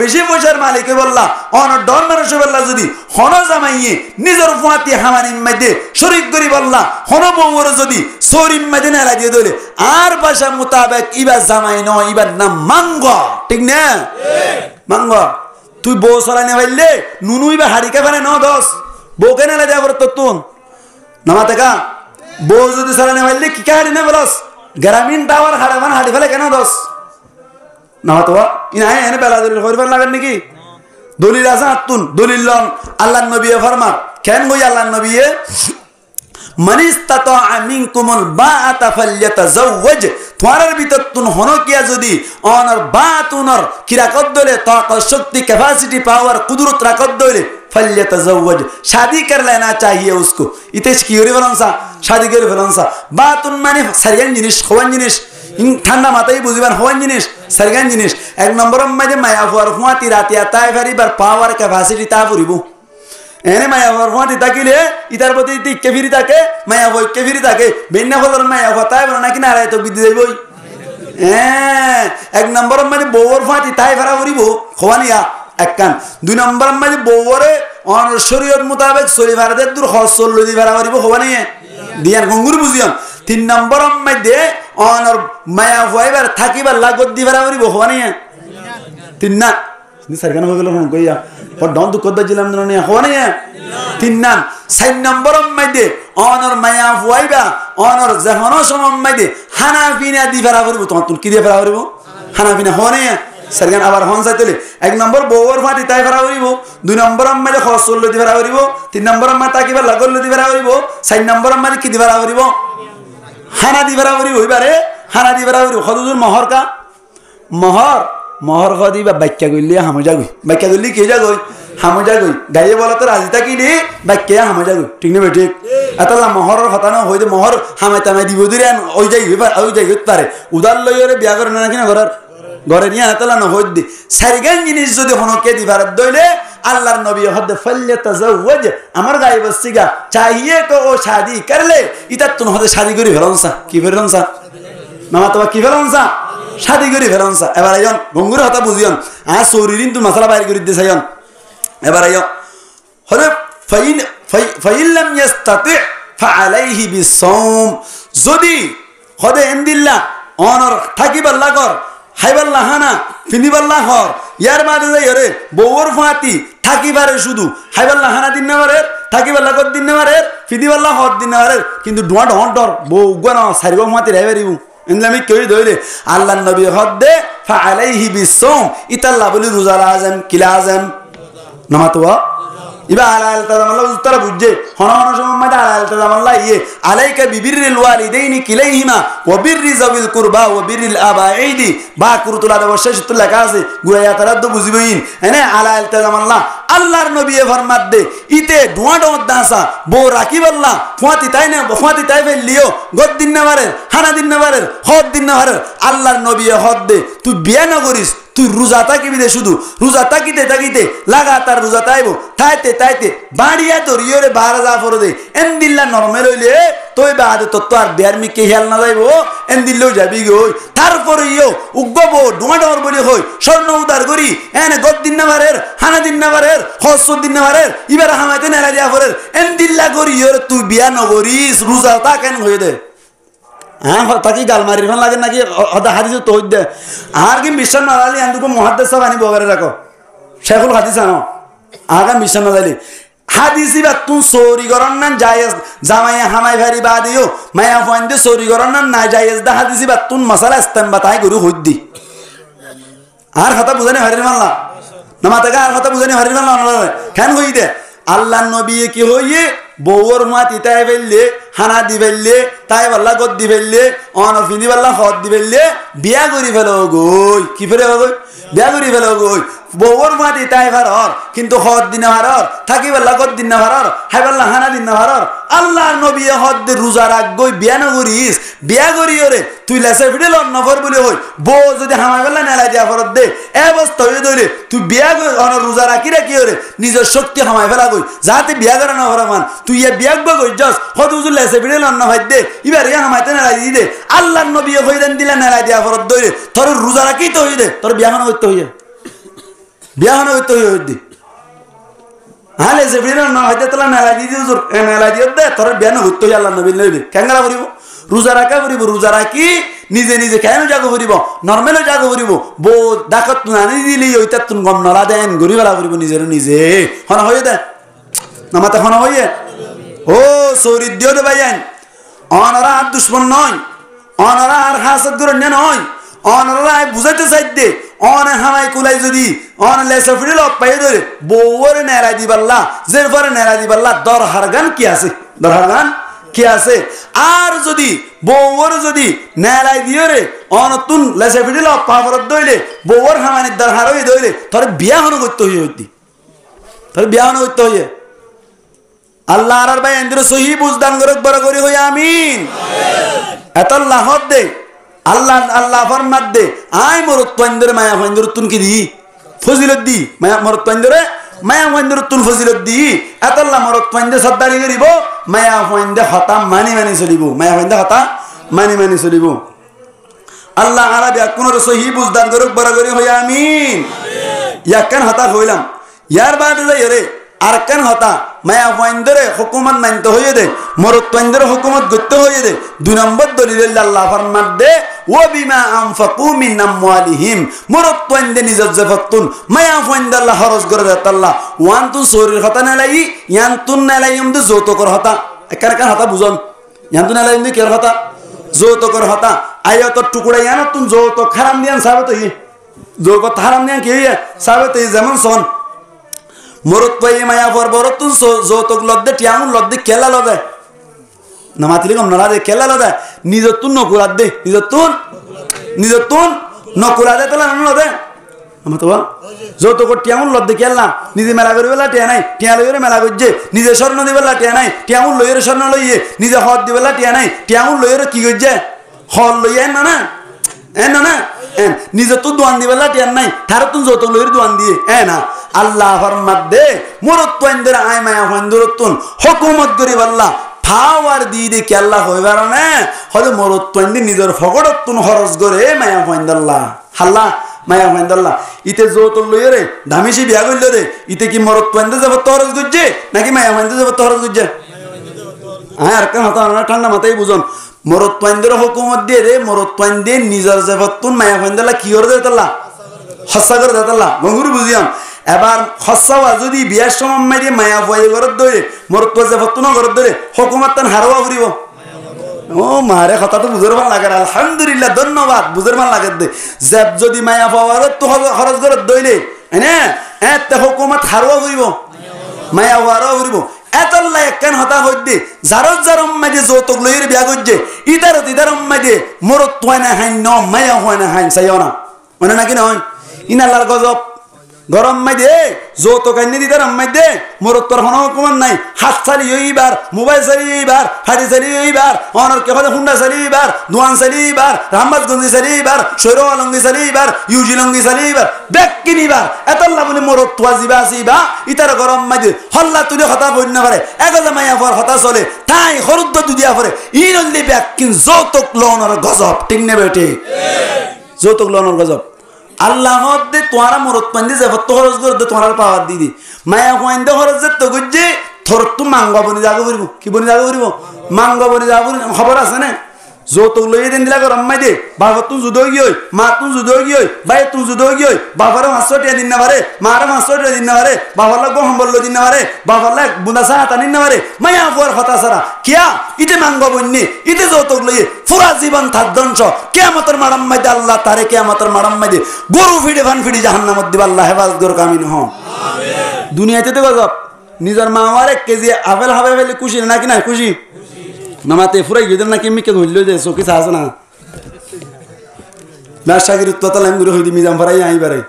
বেশি পয়সার মালিকে বললা অনর ডর মানুষে বললা যদি হন জামাইয়ে নিজের ফুয়াতি হামানির মধ্যে শরিক করি বললা হন বউর যদি সরির মধ্যে নেলা দিয়ে দইলে আর ভাষা মোতাবেক ইবার জামাই নয় ইবার নাম মাঙ্গ ঠিক না মাঙ্গ তুই বউ সরাই পাইলে নুনু ইবা হারিকে ফেলে ন দশ বউকে নেলা দেওয়া পর তুন নামাতে কা বউ যদি সরাই পাইলে কি কে হারি না বলস গ্রামীণ টাওয়ার হাড়ি ফেলে কেন দশ নামাতো ইনা এনে বেলা দলিল করিবার লাগেন নাকি দলিল আছে আতুন দলিল আল্লাহর নবী ফরমান কেন কই আল্লাহর নবী মানিস্তাতা মিনকুমুল বাআতা ফালইয়াতাজাওয়াজ তোমার ভিতর তুন হনো কিয়া যদি অনর বাতুনর কিরা কদ্দলে তাকত শক্তি ক্যাপাসিটি পাওয়ার কুদরত রাখত দলে ফালইয়াতাজাওয়াজ शादी कर लेना चाहिए उसको इतेश की ओरी বলনসা शादी করে ফেলনসা বাতুন মানে সারিয়ান জিনিস খোয়ান জিনিস ঠান্ডা মাথায় বুঝিবার হওয়ান জিনিস সারিয়ান জিনিস এক নম্বর মাঝে মায়া ফুয়ার ফুয়াতি রাতিয়া তাই ফারিবার পাওয়ার ক্যাপাসিটি তা ফুরিব এনে মায়া ফুয়াতি তাকিলে ইতার প্রতি টিকে ফিরি থাকে মায়া বই কে ফিরি থাকে বেন্না ফলর মায়া ফতাই বল নাকি না রায় তো বিদ্যুৎ যাইবই এক নম্বর মাঝে বউর ফুয়াতি তাই ফারা ফুরিব খোয়ানিয়া একখান 2 নম্বর মাঝে বউরে অনর শরীয়ত মোতাবেক চলি ভাড়াদের দূর হসল লদি ভাড়া ফুরিব খোয়ানিয়া দিয়ান গঙ্গুর বুঝিয়াম 3 নম্বর মধ্যে অনর মায়া ফুয়াইবার থাকিবার লাগত দি ভাড়া ফুরিব খোয়ানিয়া 3 না सरगन हो गेलो हम कइया पर डन दुख कद जिलाम न होने তিন 4 নম্বর মধ্যে অনর মায়া ফুয়াইবা অনর জহনো সমম মধ্যে হানাফিনা দি ফেরা করব তোমার তুল কি দিয়ে ফেরা করব হানাফিনা হনে सरगन আবার হন যাইতলে 1 নম্বর বউর ফাটি তাই ফেরা করব 2 নম্বর মধ্যে খসল দি ফেরা করব 3 নম্বর মধ্যে তাকিবা লাগল দি ফেরা করব 4 নম্বর মধ্যে কি দি ফেরা করব হানা দি ফেরা করব হইবারে হানা দি ফেরা করব হদুর মোহর কা মোহর গদি বা বাক্যা গইলে হামজা গই বাক্যা গইলে কে যা গই হামজা গই গায়ে বলা তো রাজি থাকিলি বাক্যা হামজা গই ঠিক না বেঠিক এতলা মোহরের কথা না হইতে মোহর হামাই তামাই দিব দিরে ওই যাই হইতে পারে উদার লইরে বিয়া করে না কিনা ঘরে নিয়ে এতলা না হইত দি সারিগান জিনিস যদি হনকে দিবার দইলে আল্লাহর নবী হদে ফালইয়াতাজাওয়াজ আমার গায়ে বসিগা চাহিয়ে কো ও শাদি করলে ইতা তুন হদে শাদি করি ফেলনসা কি ফেলনসা মামা তো কি ফেলনসা शादी करी फेरनसा एबार आयन गंगुर हता बुझियन आ सोरिरिन तु मसला बाहिर करि देसायन एबार आयो हरे फाइन लम यस्ताति फालाइहि बिसौम जदि हदे एंदिल्ला অনর থাকিবাল্লা কর হাইবাল্লা হানা ফিনিবাল্লা হর ইয়ার মাঝে যাই রে বউর ফাতি থাকিবারে শুধু হাইবাল্লা হানা দিন না পারে থাকিবাল্লা কর দিন না পারে ফিনিবাল্লা হর দিন না পারে কিন্তু ডুয়া ডর বউ গনা সারিব মাতি রাইবারিবু ইনলামি কই দইলে আল্লাহর নবী হদে ফালাইহি বিসৌম ইতাল্লা বলি রোজা লাজম কি লাজম নামাতওয়া ইবা আলাল তাজামাল্লাহ উত্তর বুঝে হন সমমাদা আলাল তাজামাল্লাহ ইয়ে আলাইকা বিবিররিল ওয়ালিদাইনি কিলাইহিমা ওয়া বিররি যাবিল কুরবা ওয়া বিররিল আবাইদি বা কুরতুল আদা ওয়াশাতুল লাকাসে গুয়া তারাদ্দু বুঝিবইন এনে আলাল তাজামাল্লাহ আল্লাহর নবী ফরমাত দে ইতে ডুয়াডো দাসা বো রাকিবাল্লাহ ফুয়াতি তাই না ফুয়াতি তাই ফেলিও গদ দিন না পারে হানা দিন না পারে হদ দিন না পারে আল্লাহর নবী হদ দে তুই বিয়া না করিস তুই রোজা থাকিবি দে শুধু রোজা তাকিতে লাগাতার রোজা তাইবো তাইতে বাড়িয়া ধরিয়রে বাহারা যা ফর দে এন্দিল্লা নরমে রইলে তুই বাদে তো আর বেয়ারমি কে হেল না যাইবো এন্দিল্লেও যাবি গই তারপরে ইও উগ্গবো ডুমাডর বলি হই স্বর্ণ উদার করি এনে গদ দিন না পারে হানা দিন না পারে হসর দিন না পারে ইবার হামাইতে নেলা দিয়া ফরে এন্দিল্লা করি ইওরে তুই বিয়া নগরিস রোজা তা কেন হয়ে দে হ্যাঁ তাকি গাল মারি ফেন লাগে নাকি হাদিস তো হইতে আর কি মিশন না লালি আন্দুকো মুহাদ্দিস সাহেব আনি বগরে রাখো শেখুল হাদিস আনো আগা মিশন না লালি হাদিসি বা তুন চৌরি করার না জায়েজ জামাইয়া হামাই ভারি বা দিও মায়া ফয়েন্দে চৌরি করার না জায়েজ দা হাদিসি বা তুন মশালা ইস্তেম বা তাই গরু হইদি আর কথা বুঝানি হারির মাল্লা নামাতাকে আর কথা বুঝানি হারির মাল্লা কেন হই দে আল্লাহ নবী কি হইয়ে বউর মাতি তাই ফেললে হানা দি ফেললে তাই পাল্লা গদ দি ফেললে অনফিনি পাল্লা হদ দি ফেললে বিয়া করি ফেলো গই কি ফেলে গই বিয়া করি ফেলো গই বউর মাতি তাই ভারর কিন্তু হদ দিন ভারর থাকি পাল্লা গদ দিন ভারর হাই পাল্লা হানা দিন ভারর আল্লাহ নবী হদ দে রোজা রাখ গই বিয়া নগরিস বিয়া করি ওরে তুই লেসে ফিডে লন নফর বলে হই বউ যদি হামাই পাল্লা নেলা দিয়া ফরত দে এ অবস্থা হয়ে ধরে তুই বিয়া অন রোজা রাখি রাখি ওরে নিজের শক্তি হামাই ফেলা গই যাতে বিয়া করে না মান তুই এ বিয়া গই যাস হদ উজুল লেসে ফিডে লন না ভাই দে এবার ইয়া হামাইতে নেলা দি দে আল্লাহ নবী হইলেন দিলা নেলা দিয়া ফরত দইরে তোর রোজা রাখি তো হই দে তোর বিয়া হন হইতে হইয়া বিয়া হন হইতে হই হ্যাঁ লেসে ফিডে না হইতে তোলা নেলা দি হুজুর নেলা দি দে তোর বিয়া হইতে হই আল্লাহ নবী লইবে কেঙ্গারা করিব রোজা রাখা করিব রোজা রাখি নিজে নিজে কেন জাগো করিব নর্মাল জাগো করিব বউ ডাকত নানি দিলি ওইটা তুন গম নলা দেন গরি বেলা করিব নিজের নিজে হন হয়ে দে নামাতে হন হয়ে ও সৌরিদ দিও দে ভাইয়ান অনারা আর দুশ্মন নয় অনারা আর হাসদ করে নয় অনারা বুঝাইতে চাই দে অনে হামাই কুলাই যদি অন লেসা ফিরে লপ পাই ধরে বউরে নেড়াই দিবাল্লা জের পরে নেড়াই দিবাল্লা দর হারগান কি আছে দর হারগান কি আছে আর যদি বউর যদি নেড়াই দিও রে অনতুন লেসা ফিরে লপ পাফরত দইলে বউর হামানির দর হারই দইলে তোর বিয়া হন করতে হইয়ে হইতি তোর বিয়া হন করতে হইয়ে আল্লাহ আর ভাই এন্দ্র সহি বুঝদান করে বড় করি হই আমিন এত লাহত দে আল্লাহ আল্লাহ ফরমাত দে আই মরত পয়েন্দ্র মায়া পয়েন্দ্র তুন কি দি ফজিলত দি মায়া মরত পয়েন্দ্রে মায়া পয়েন্দ্র তুন ফজিলত দি এত আল্লাহ মরত পয়েন্দ্র সদ্দারি করিব মায়া পয়েন্দ্র হতা মানি মানি চলিব মায়া পয়েন্দ্র হতা মানি মানি চলিব আল্লাহ আরবি কোন সহি বুঝদান করে বড় করি হই আমিন ইয়াকান হতা হইলাম ইয়ার বাদে যাই রে আর কেন হতা মায়া পয়েন্দ্রে হুকুমত মানতে হইয়ে দে মরত পয়েন্দ্রে হুকুমত করতে হইয়ে দে দুই নম্বর দলিল আল্লাহ ফরমাত দে ও বিমা আনফাকু মিন আমওয়ালিহিম মরত পয়েন্দ্রে নিজের জেফতুন মায়া পয়েন্দ্র আল্লাহ খরচ করে দেত আল্লাহ ওয়ান তুন শরীর হতা নালাই ইয়ান তুন নালাই এমদে যৌতুকর হতা একার কার হতা বুঝন ইয়ান তুন নালাই এমদে কের হতা যৌতুকর হতা আয়াতর টুকরা ইয়ান তুন যৌতুক হারাম দিয়ান সাবে তো যৌতুক হারাম দিয়ান কি সাবে তো যেমন সন মরত পাই মায়া পর বরতুন যৌতুক লদ্দে টিয়ামুন লদ্দে কেলা লদে না মাতিলি কম নলা দে কেলা লদে নিজের তুন নকুলাদ দে নিজের তুন নকুলা দে তোলা লদে আমার তো যৌতুক টিয়ামুন লদ্দে কেলা নিজে মেলা করি বেলা টিয়া নাই টিয়া লইরে মেলা করছে নিজে স্বর্ণ দিবেলা টিয়া নাই টিয়ামুন লইরে স্বর্ণ লইয়ে নিজে হদ দিবেলা টিয়া নাই টিয়ামুন লইরে কি করছে হল লইয়ে না না না না নিজে তো দোয়ান দিবেলা টিয়ান নাই তার তুন যৌতুক লইরে দোয়ান দিয়ে না আল্লাহ ফরমাত দে মরত পয়েন্দ্র আয় মায়া পয়েন্দ্রতুন হুকুমত করি বললা ফাওয়ার দি দে কি আল্লাহ হইবার না হলে মরত পয়েন্দ্র নিজের ফগড়তুন খরচ করে মায়া পয়েন্দ্রাল্লাহ হাল্লা মায়া পয়েন্দ্রাল্লাহ ইতে যৌতুক লইরে দামিশি বিয়া কইল দে ইতে কি মরত পয়েন্দ্র যাব খরচ করছে নাকি মায়া পয়েন্দ্র যাব খরচ করছে আর কেন হতা ঠান্ডা মাথায় বুঝুন মরত পয়েন্দ্র হুকুমত দিয়ে দে মরত পয়েন্দ্র নিজের জেফতুন মায়া পয়েন্দ্রাল্লাহ কি করে দেতাল্লাহ হস্যা করে দেতাল্লাহ গঙ্গুর বুঝিয়াম এবার হসাওয়া যদি বিয়ার সময় মাইরে মায়া বয়ে ঘরত ধরে মরত জেফতুন ঘরত ধরে হুকুমত তান হারওয়া ফুরিব ও মারে কথা তো বুঝর ভাল লাগে আলহামদুলিল্লাহ ধন্যবাদ বুঝর ভাল লাগে দে জেব যদি মায়া পাওয়ার তো খরচ ঘরত দইলে হ্যাঁ এতে হুকুমত হারওয়া ফুরিব মায়া হারওয়া ফুরিব এতল্লা একখান হতা হইতে যারত যারম মাঝে যৌতুক লইয়ের বিয়া করছে ইদারম মাঝে মরত হয় না হাইন ন মায়া হয় না হাইন চাইও না মানে নাকি নয় ইনাল্লার গজব গরম মাইদে যৌতুক আইনি দিতার মাইদে মরত তোর হন হুকুমত নাই হাত চালি এইবার মোবাইল চালি এইবার হাড়ি চালি এইবার অনর কে হলে হুন্ডা চালি এইবার দোয়ান চালি এইবার রামবাজগঞ্জি চালি এইবার শৈরও আলঙ্গি চালি এইবার ইউজি লঙ্গি চালি এইবার ব্যাগ কিনিবার এতল্লা বলে মরত তোয়া জিবা আসিবা ইতার গরম মাইদে হল্লা তুলে হতা বই না পারে এগলে মাইয়া পর হতা চলে তাই হরুদ্দ দুদিয়া পরে ই নলি ব্যাগ কিন যৌতুক লওয়ানোর গজব ঠিক নেবে ঠিক যৌতুক লওয়ানোর গজব আল্লাহ দে তোমারা মরত পান্দি যাব তো খরচ করে দে তোমার পাওয়ার দিদি মায়া পয়েন্টে খরচ যে তো গুজে থর তো মাঙ্গা বনি যাগো করিব কি বনি যাগো করিব মাঙ্গা বনি যাগো খবর আছে না যৌতুক লইয়ে দিন দিলা রম্মাই দে বাবা তুই যুদ্ধ গিয়ে মা তুই যুদ্ধ গিয়ে ভাই তুই যুদ্ধ গিয়ে বাবার 500 টাকা দিন না পারে মার 500 টাকা দিন না পারে বাবার লাগ সম্বল দিন না পারে বাবার লাগ বুনা চা টানিন না পারে মায়া ফুয়ার কথা সারা কিয়া ইতে মাঙ্গ বন্যে ইতে যৌতুক লইয়ে পুরা জীবন থাক ধ্বংস কিয়ামতের মারাম মাইদে আল্লাহ তারে কিয়ামতের মারাম মাইদে গরু ফিডে ভান ফিডি জাহান্নামত দিবা আল্লাহ হেফাজত কর কামিন হ আমিন দুনিয়াতে তো গজব নিজের মা আমার 1 কেজি আপেল হাবে ফেলে খুশি নাকি না খুশি নামাতে ফুরাই গেছেন নাকি মিকে ধরল যে চকি আছে না নাশাগির উত্ততাল আমি হইদি মিজাম ফরাই আই বারাই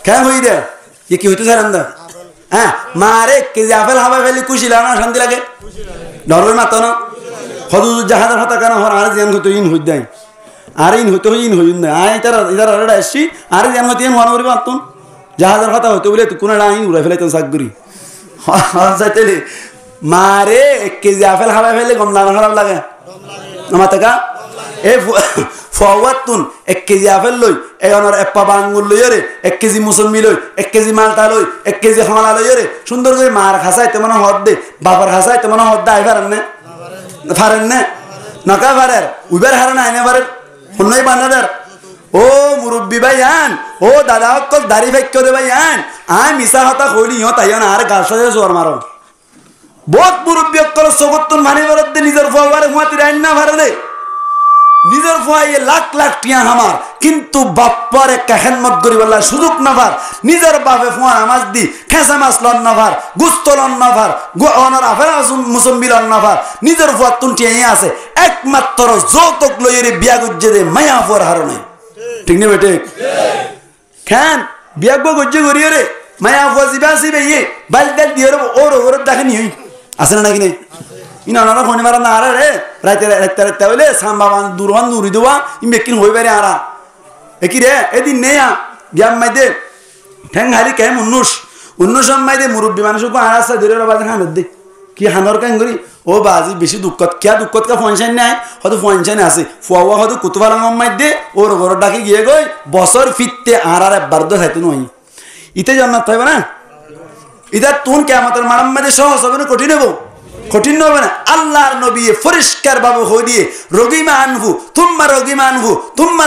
কেন হই রে কি হইতে ছাড়ান দা হ্যাঁ মারে কেজি আপেল হাবা ফেলে খুশি লাগা শান্তি লাগে ডরল মাতো না হদু জাহাদার হতা কেন হর আর জান হইতো ইন হই দেই আর ইন হইতো ইন হই না আই তারা ইদার আড়া আসি আর জান হইতো ইন হন করি মাতুন জাহাদার হতা হইতো বলে তুই কোনটা আইন উড়াই ফেলাইতো সাগরি যাইতেলে মারে 1 কেজি আপেল হাবা ফেলে গম লাগা খারাপ লাগে আমার টাকা এ ফওয়াতুন 1 কেজি আপেল লই এগনর এপ্পা বাঙ্গুল লই রে 1 কেজি মুসম্বি লই 1 কেজি মালটা লই 1 কেজি খালা লই রে সুন্দর করে মার খাসাইতে মনে হদ দে বাবার খাসাইতে মনে হদ দে আইবার না পারেন না নাকা পারের উইবার হারানা আইনে পারের হন্নই বান্দাদার ও মুরব্বী ভাই আন ও দাদা অকল দাড়ি ভাগ্য দে ভাই আন আই মিছা হতা কইলি ইও তাই না আর গাছ সাজে জোর মারো বহুত মুরব্বী অকল সগতন মানি বরদ দে নিজের ফুয়ারে হুয়াতি রাইন না ভারে নিজের ফুয়ায়ে লাখ লাখ টিয়া হামার কিন্তু বাপ্পারে কাহেনমত করি বলা সুযোগ না ভার নিজের বাপে ফুয়া নামাজ দি খেসা মাছ লন না ভার গুস্ত লন না ভার অনার আফের মুসম্বি লন না ভার নিজের ফুয়া তুন টিয়াই আছে একমাত্র যৌতুক লইরে বিয়া গুজ্জে দে মায়া ফুয়ার হারনে ঠিক না বেটে খান বিয়াগ গজ্জে করিও রে মায়া ফজিবা সিবে ইয়ে বালদাল দিও রে ওর ওর দেখেনি আছে না নাকি নে ইনা না ফোনে মারা না আরে রে রাতে রাতে রাতে হইলে সামবাবান দুরহান নুরি দেওয়া ইমেকিন হই পারে আরা একি রে এদিন নেয়া গ্যাম মাইদে ঠ্যাং হারি কে উন্নুস মাইদে মুরব্বী মানুষকে আরাসা ধরে বাজে খান দে কি হানর কান করি ও বাজি বেশি দুঃখত কিয়া দুঃখত কা ফনশন নাই হয়তো ফনশন আছে ফুয়া হয়তো কুতুবার মাইদে ওর ঘর ডাকি গিয়ে গই বছর ফিরতে আর একবার তো খাইতে নই ইতে জান্নাত থাকবে না ইদা তুন কিয়ামতের মারাম মাইদে সহজ হবে না কঠিন হবে না আল্লাহর নবী পরিষ্কার ভাবে হই দিয়ে রগিমা আনহু তুম্মা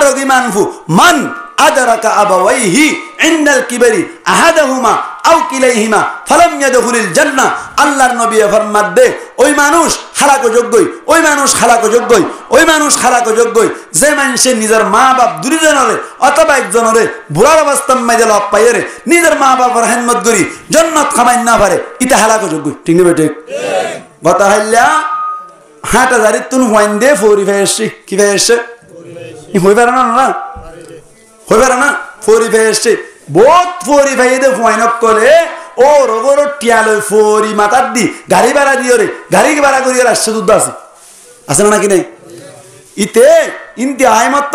রগিমা আনহু মান আদরাকা আবাওয়াইহি ইনদাল কিবরি আহাদাহুমা আও কিলাইহিমা ফালাম ইয়াদখুলিল জান্নাহ আল্লাহর নবী ফরমাত দে ওই মানুষ খালাকযোগ্যই যে মানুষে নিজের মা বাপ দুইজনরে অথবা একজনরে বুড়ার অবস্থা মাইদে লাভ পাইরে নিজের মা বাবার খেদমত করি জান্নাত কামাই না পারে ইতা খালাকযোগ্য ঠিক না বেটে কথা হইলা হাঁটা জারি তুন হইন দে ফরি ফেসি কি ফেসে হই পারে না ফরি ফেসে বহুত ফরি ফাইদে ফয়নক করে ও রগর টিয়ালো ফরি মাতার দি গাড়ি ভাড়া দিও রে গাড়ি ভাড়া করিও রাষ্ট্র যুদ্ধ আছে না নাকি নাই ইতে ইনতে আইমত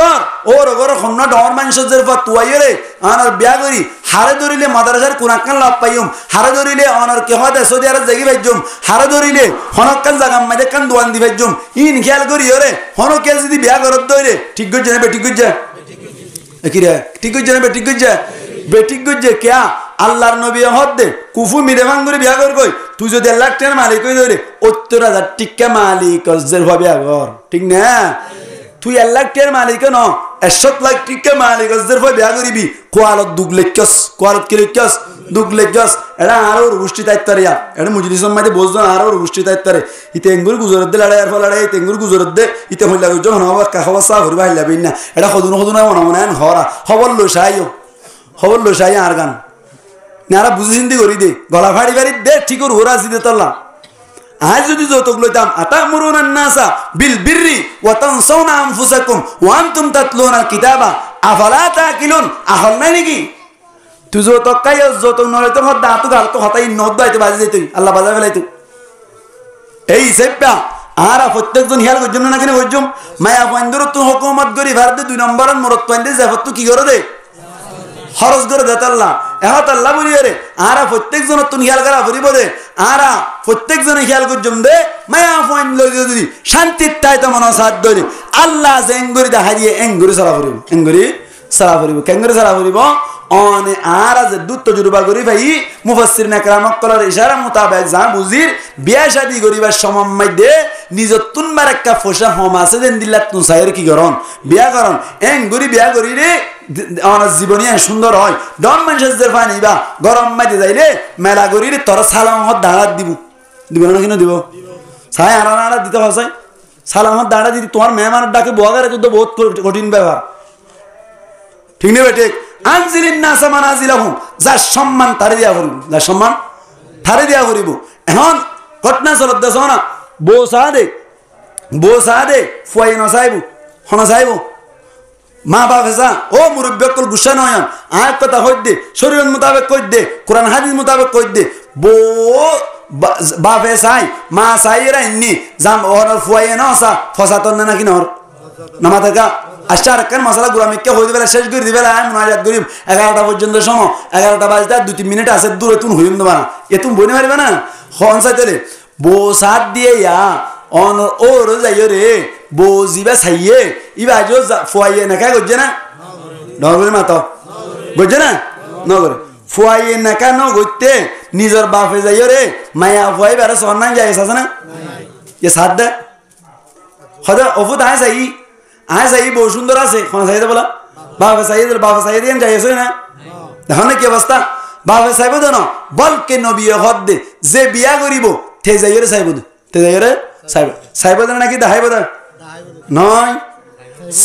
ও রগর খন্ন ডর মানুষের পর তুয়াইও রে আনার বিয়া করি হারে ধরিলে মাদ্রাসার কোনাকান লাভ পাইম হারে ধরিলে অনার কে হয় সৌদি আরব জাগি ভাইজম হারে ধরিলে হনকান জাগাম মাইদে কান দোয়ান দি ভাইজম ইন খেয়াল করিও রে হনকে যদি বিয়া করত দইরে ঠিক গজ্জে না বেটি গজ্জে একিরা ঠিক গজ্জে না বেটি গজ্জে বেটি গজ্জে কিয়া আল্লাহর নবী হদ্দে কুফু মিরে ভাঙ্গুরে বিয়া কর কই তুই যদি 1 লাখ টাকার মালিক হই ধরে 70,000 টিকা মালিক অজ্জের ভাবে আগর ঠিক না তুই 1 লাখ টাকার মালিক ন 100 লাখ টিকা মালিক অজ্জের ভাবে বিয়া করিবি কোয়ালত দুগলেকস কোয়ালত কিলেকস দুগলেকস এরা আরো গোষ্ঠী দায়িত্বরিয়া এটা মুজলিসম মাইদে বলছো আরো গোষ্ঠী দায়িত্বরে ইতে এঙ্গুর গুজরত দে লড়াই আর ফলাড়াই তেঙ্গুর গুজরত দে ইতে হইলা গজ হনবা কাহওয়াসা হরিবা হইলা বিনা এটা খদুন মনে হরা খবর লো সাই আর গান নারা বুঝি চিন্তি করি দে গলা ফাড়ি ফাড়ি দে ঠিক ওরা আসি দে তল্লা আজ যদি যৌতুক লইতাম আতামুরুনা নাসা বিল বিররি ওয়া তানসাউনা আনফুসাকুম ওয়া আনতুম তাতলুনা কিতাবা আফালা তাকিলুন আহল নাই নাকি তুই যৌতুক কাই যৌতুক নলে তো হদ দাঁত গাল তো হতাই নদ দাইতে বাজি যাইতে আল্লাহ বাজা ফেলাইতো এই সেপা আরা প্রত্যেকজন হিয়াল করজম না কেন করজম মায়া বন্ধুর তো হুকুমত করি ভারতে 2 নম্বরের মরত পাইন্দে জাফত তো কি করে দে খরচ করে দেতাল্লাহ এহত আল্লাহ বলিয়ে রে আরা প্রত্যেকজন তুন খেয়াল করা ভরিব দে আরা প্রত্যেকজনে খেয়াল করজম দে মায়া ফোন লই যদি শান্তির তাই তো মনে সাথ ধরে আল্লাহ যে এঙ্গুরি দেখা দিয়ে এঙ্গুরি সারা ভরিব কেঙ্গুরি সারা ভরিব অনে আর আজ দুত জুরবা করি ভাই মুফাসসির নেকরামক কলার ইশারা মোতাবেক যা বুঝির বিয়া শাদী করিবার সময় মধ্যে নিজত তুনবার একটা ফসা হম আছে দেন দিল্লাত তুন সাইর কি করন বিয়া করন এং গরি বিয়া করি রে আমার জীবনী সুন্দর হয় ডন মানুষের ফানিবা গরম মাইতে যাইলে মেলা করি রে তোর সালামত দাঁড়াত দিব দিব না কিনা দিব ছাই আড়া দিতে হয় সালামত দাঁড়া দিদি তোমার মেহমানের ডাকে বোয়াগারে যুদ্ধ বহুত কঠিন ব্যাপার ঠিক নেবে ঠিক আনজিলিন নাসা মানাজিলাহুম যার সম্মান তারে দিয়া করিব যার সম্মান তারে দিয়া করিব এখন ঘটনা চলত দেশ না বউ সাদে ফুয়াই নসাইব হনা সাইব মা বাপ এসা ও মুরব্বী অকল গুসা নয় আয়াত কথা কই দে শরীয়ত মোতাবেক কই দে কোরআন হাদিস মোতাবেক কই দে বউ বাপে চাই মা চাই এরা ইন্নি যাম ওর ফুয়াই না আসা ফসাতন না নাকি নহর নামা থাকা আচ্ছা আরেকখান মশলা গুলামিকে হয়ে দিবে শেষ করে দিবে আমি মোনাজাত করিব 11টা পর্যন্ত সময় 11টা বাজতে 2-3 মিনিট আছে দূরে তুমি হইম দেবা না এ তুমি বইনে পারবে না খন চাইতে বউ সাত দিয়ে ইয়া অন ওর যাইও রে বউ জিবা চাইয়ে ইবা আজ ফুয়াইয়ে নাকা গজ্জে না নগরে মাতো গজ্জে না নগরে ফুয়াইয়ে নাকা ন গইতে নিজের বাপে যাইও রে মায়া ফুয়াই বেড়ে সর নাই যাই আছে না এ সাত দে হদা অফুত আয় চাই বহু সুন্দর আছে কোন চাইতে বলা বাপে চাই দিয়ে যাই আছে না দেখো না কি অবস্থা বাপে চাইব তো না বলকে নবী হদ দে যে বিয়া করিব তে যাইও রে চাইব তে যাইও রে চাইব দে নাকি দেখাইব দে নয়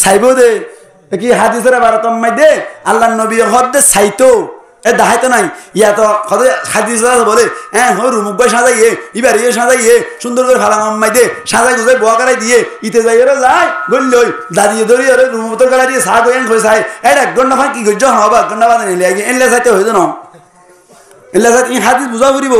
চাইব দে কি হাদিসের বারতম দে আল্লাহ নবী হদ দে চাইতো এ দেখাইতো নাই ইয়া তো কত হাদিস বলে হ্যাঁ হো রুমুক ভাই সাজাইয়ে এবার ইয়ে সাজাইয়ে সুন্দর করে ভালা মাম্মাই দে সাজাই গুজাই বোয়া করাই দিয়ে ইতে যাই ওরা যায় গল্লি ওই দাঁড়িয়ে ধরি ওরে রুমুতর করা দিয়ে চা গই খোঁজ চাই এটা 1 ঘন্টা ফাঁকি গজ্জ হবা 1 ঘন্টা বাদে নিলে আগে এনলে চাইতে হইতো না এনলে চাইতে হাদিস বুঝা করিব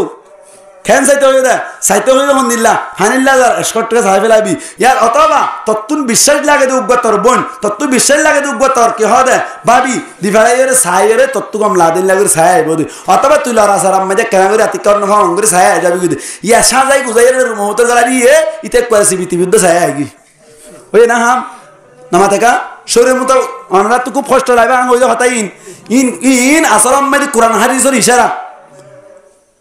খেন চাইতে হয়ে দে চাইতে হয়ে যখন দিল্লা হানিল্লা এসকট টাকা চাই ফেলাবি ইয়ার অথবা তত্তুন বিশ্বাস লাগে দে উগ্র তোর বোন তত্তু বিশ্বাস লাগে দে উগ্র তোর কি হয় দে ভাবি দিফালাই চাই রে তত্তু কম লাদিন লাগে চাই আইব দে অথবা তুই লড়া সার আমি যে কেনা করে রাতি কর্ণ ভাঙ করে চাই আই যাবি দে ইয়া সাজাই গুজাই মহতের জ্বালা দিয়ে ইতে কয়েছি বিতিবিদ্ধ চাই আইগি ওই না হাম নামা থেকে শরীর মতো অনরা তো খুব কষ্ট লাগবে আং হইলে হতাই ইন আসল আমি কোরআন হাদিসের ইশারা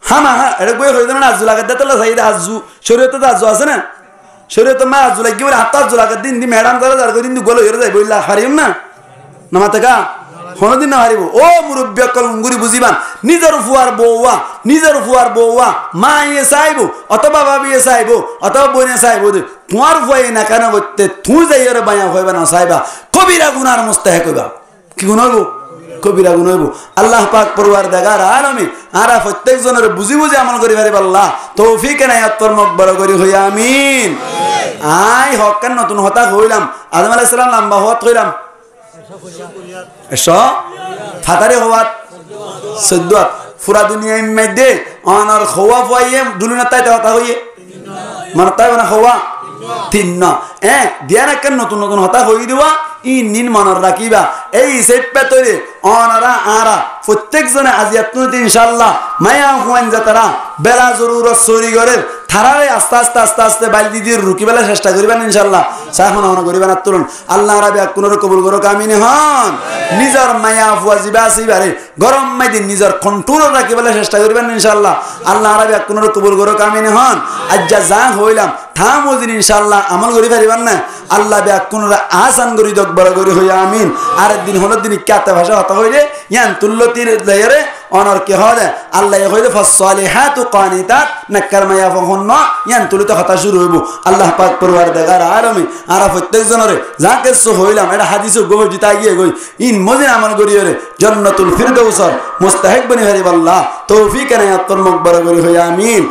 হামা হ্যাঁ এটা বই হইতো না আজু লাগার দেতলা চাইদা আজু শরীয়তে তো আজু আছে না শরীয়তে মা আজু লাগি বলে হাত আজু লাগার দিন দি ম্যাডাম তারা যার দিন গলো হয়ে যায় বললা হারিম না নামা থেকে কোনোদিন না হারিব ও মুরব্বী অকল গুরি বুঝিবান নিজের ফুয়ার বউয়া মা ইয়ে চাইব অথবা ভাবিয়ে চাইব অথবা বইনে চাইব তোমার ফুয়াই না কেন করতে তুই যাই ওরে বায়া হইবা না চাইবা কবিরা গুনার মুস্তাহে কইবা কি গুণ হইব কবিরা গুণ হইব আল্লাহ পাক পরওয়ারদিগার আলামিন আরা প্রত্যেক জনের বুঝি আমল করি পারিব আল্লাহ তৌফিক এনায়াত তোর মকবরা করি হই আমিন আই হকান নতুন হতা হইলাম আদম আলাইহিস সালাম লম্বা হত হইলাম এসো ফাতারে হওয়াত 14 পুরা দুনিয়ার মধ্যে অনার খোয়া ফুয়াইয়ে দুলুনা তাইতে হতা হইয়ে মানে তাই না খোয়া 3 না দিয়ান একটা নতুন হতা হই দিবা নিন মনের রাখিবা এই সেপে তৈরি অনারা আরা প্রত্যেক জনে আজি আপনি ইনশাআল্লাহ মায়া হুয়ান যাতারা বেলা জরুরত সরি গরের থারারে আস্তে বাইলি দিয়ে রুকি বেলা চেষ্টা করিবেন ইনশাআল্লাহ সাহন হন করিবেন তুলুন আল্লাহ রাব্বি কোনর কবুল করো কামিনে হন নিজের মায়া হুয়া জিবা সিবারে গরম মাইদিন নিজের কন্ট্রোল রাখি বেলা চেষ্টা করিবেন ইনশাআল্লাহ আল্লাহ রাব্বি কোনর কবুল করো কামিনে হন আজ্জা যা হইলাম থাম ওদিন ইনশাআল্লাহ আমল করি পারিবেন না আল্লাহ বিয়া কোনরা আসান করি দকবর করি হই আমিন আর দিন হলো দিন কাতে ভাষা হতা হইলে ইয়ান তুল্লতির দায়রে অনর কে হয় আল্লাহ হইলে ফাসসালিহাতু কানিতাত নাকার মায়া ফহন্ন ইয়ান তুলিতে হতা শুরু হইব আল্লাহ পাক পরওয়ারদিগার আলামিন আর প্রত্যেক জনরে যা কিছু হইলাম এটা হাদিসে গোবর জিতা গিয়ে গই ইন মজিন আমল করি রে জান্নাতুল ফিরদাউসর মুস্তাহিক বনি হরি আল্লাহ তৌফিক এনায়াত তোর মকবরা করি হই আমিন।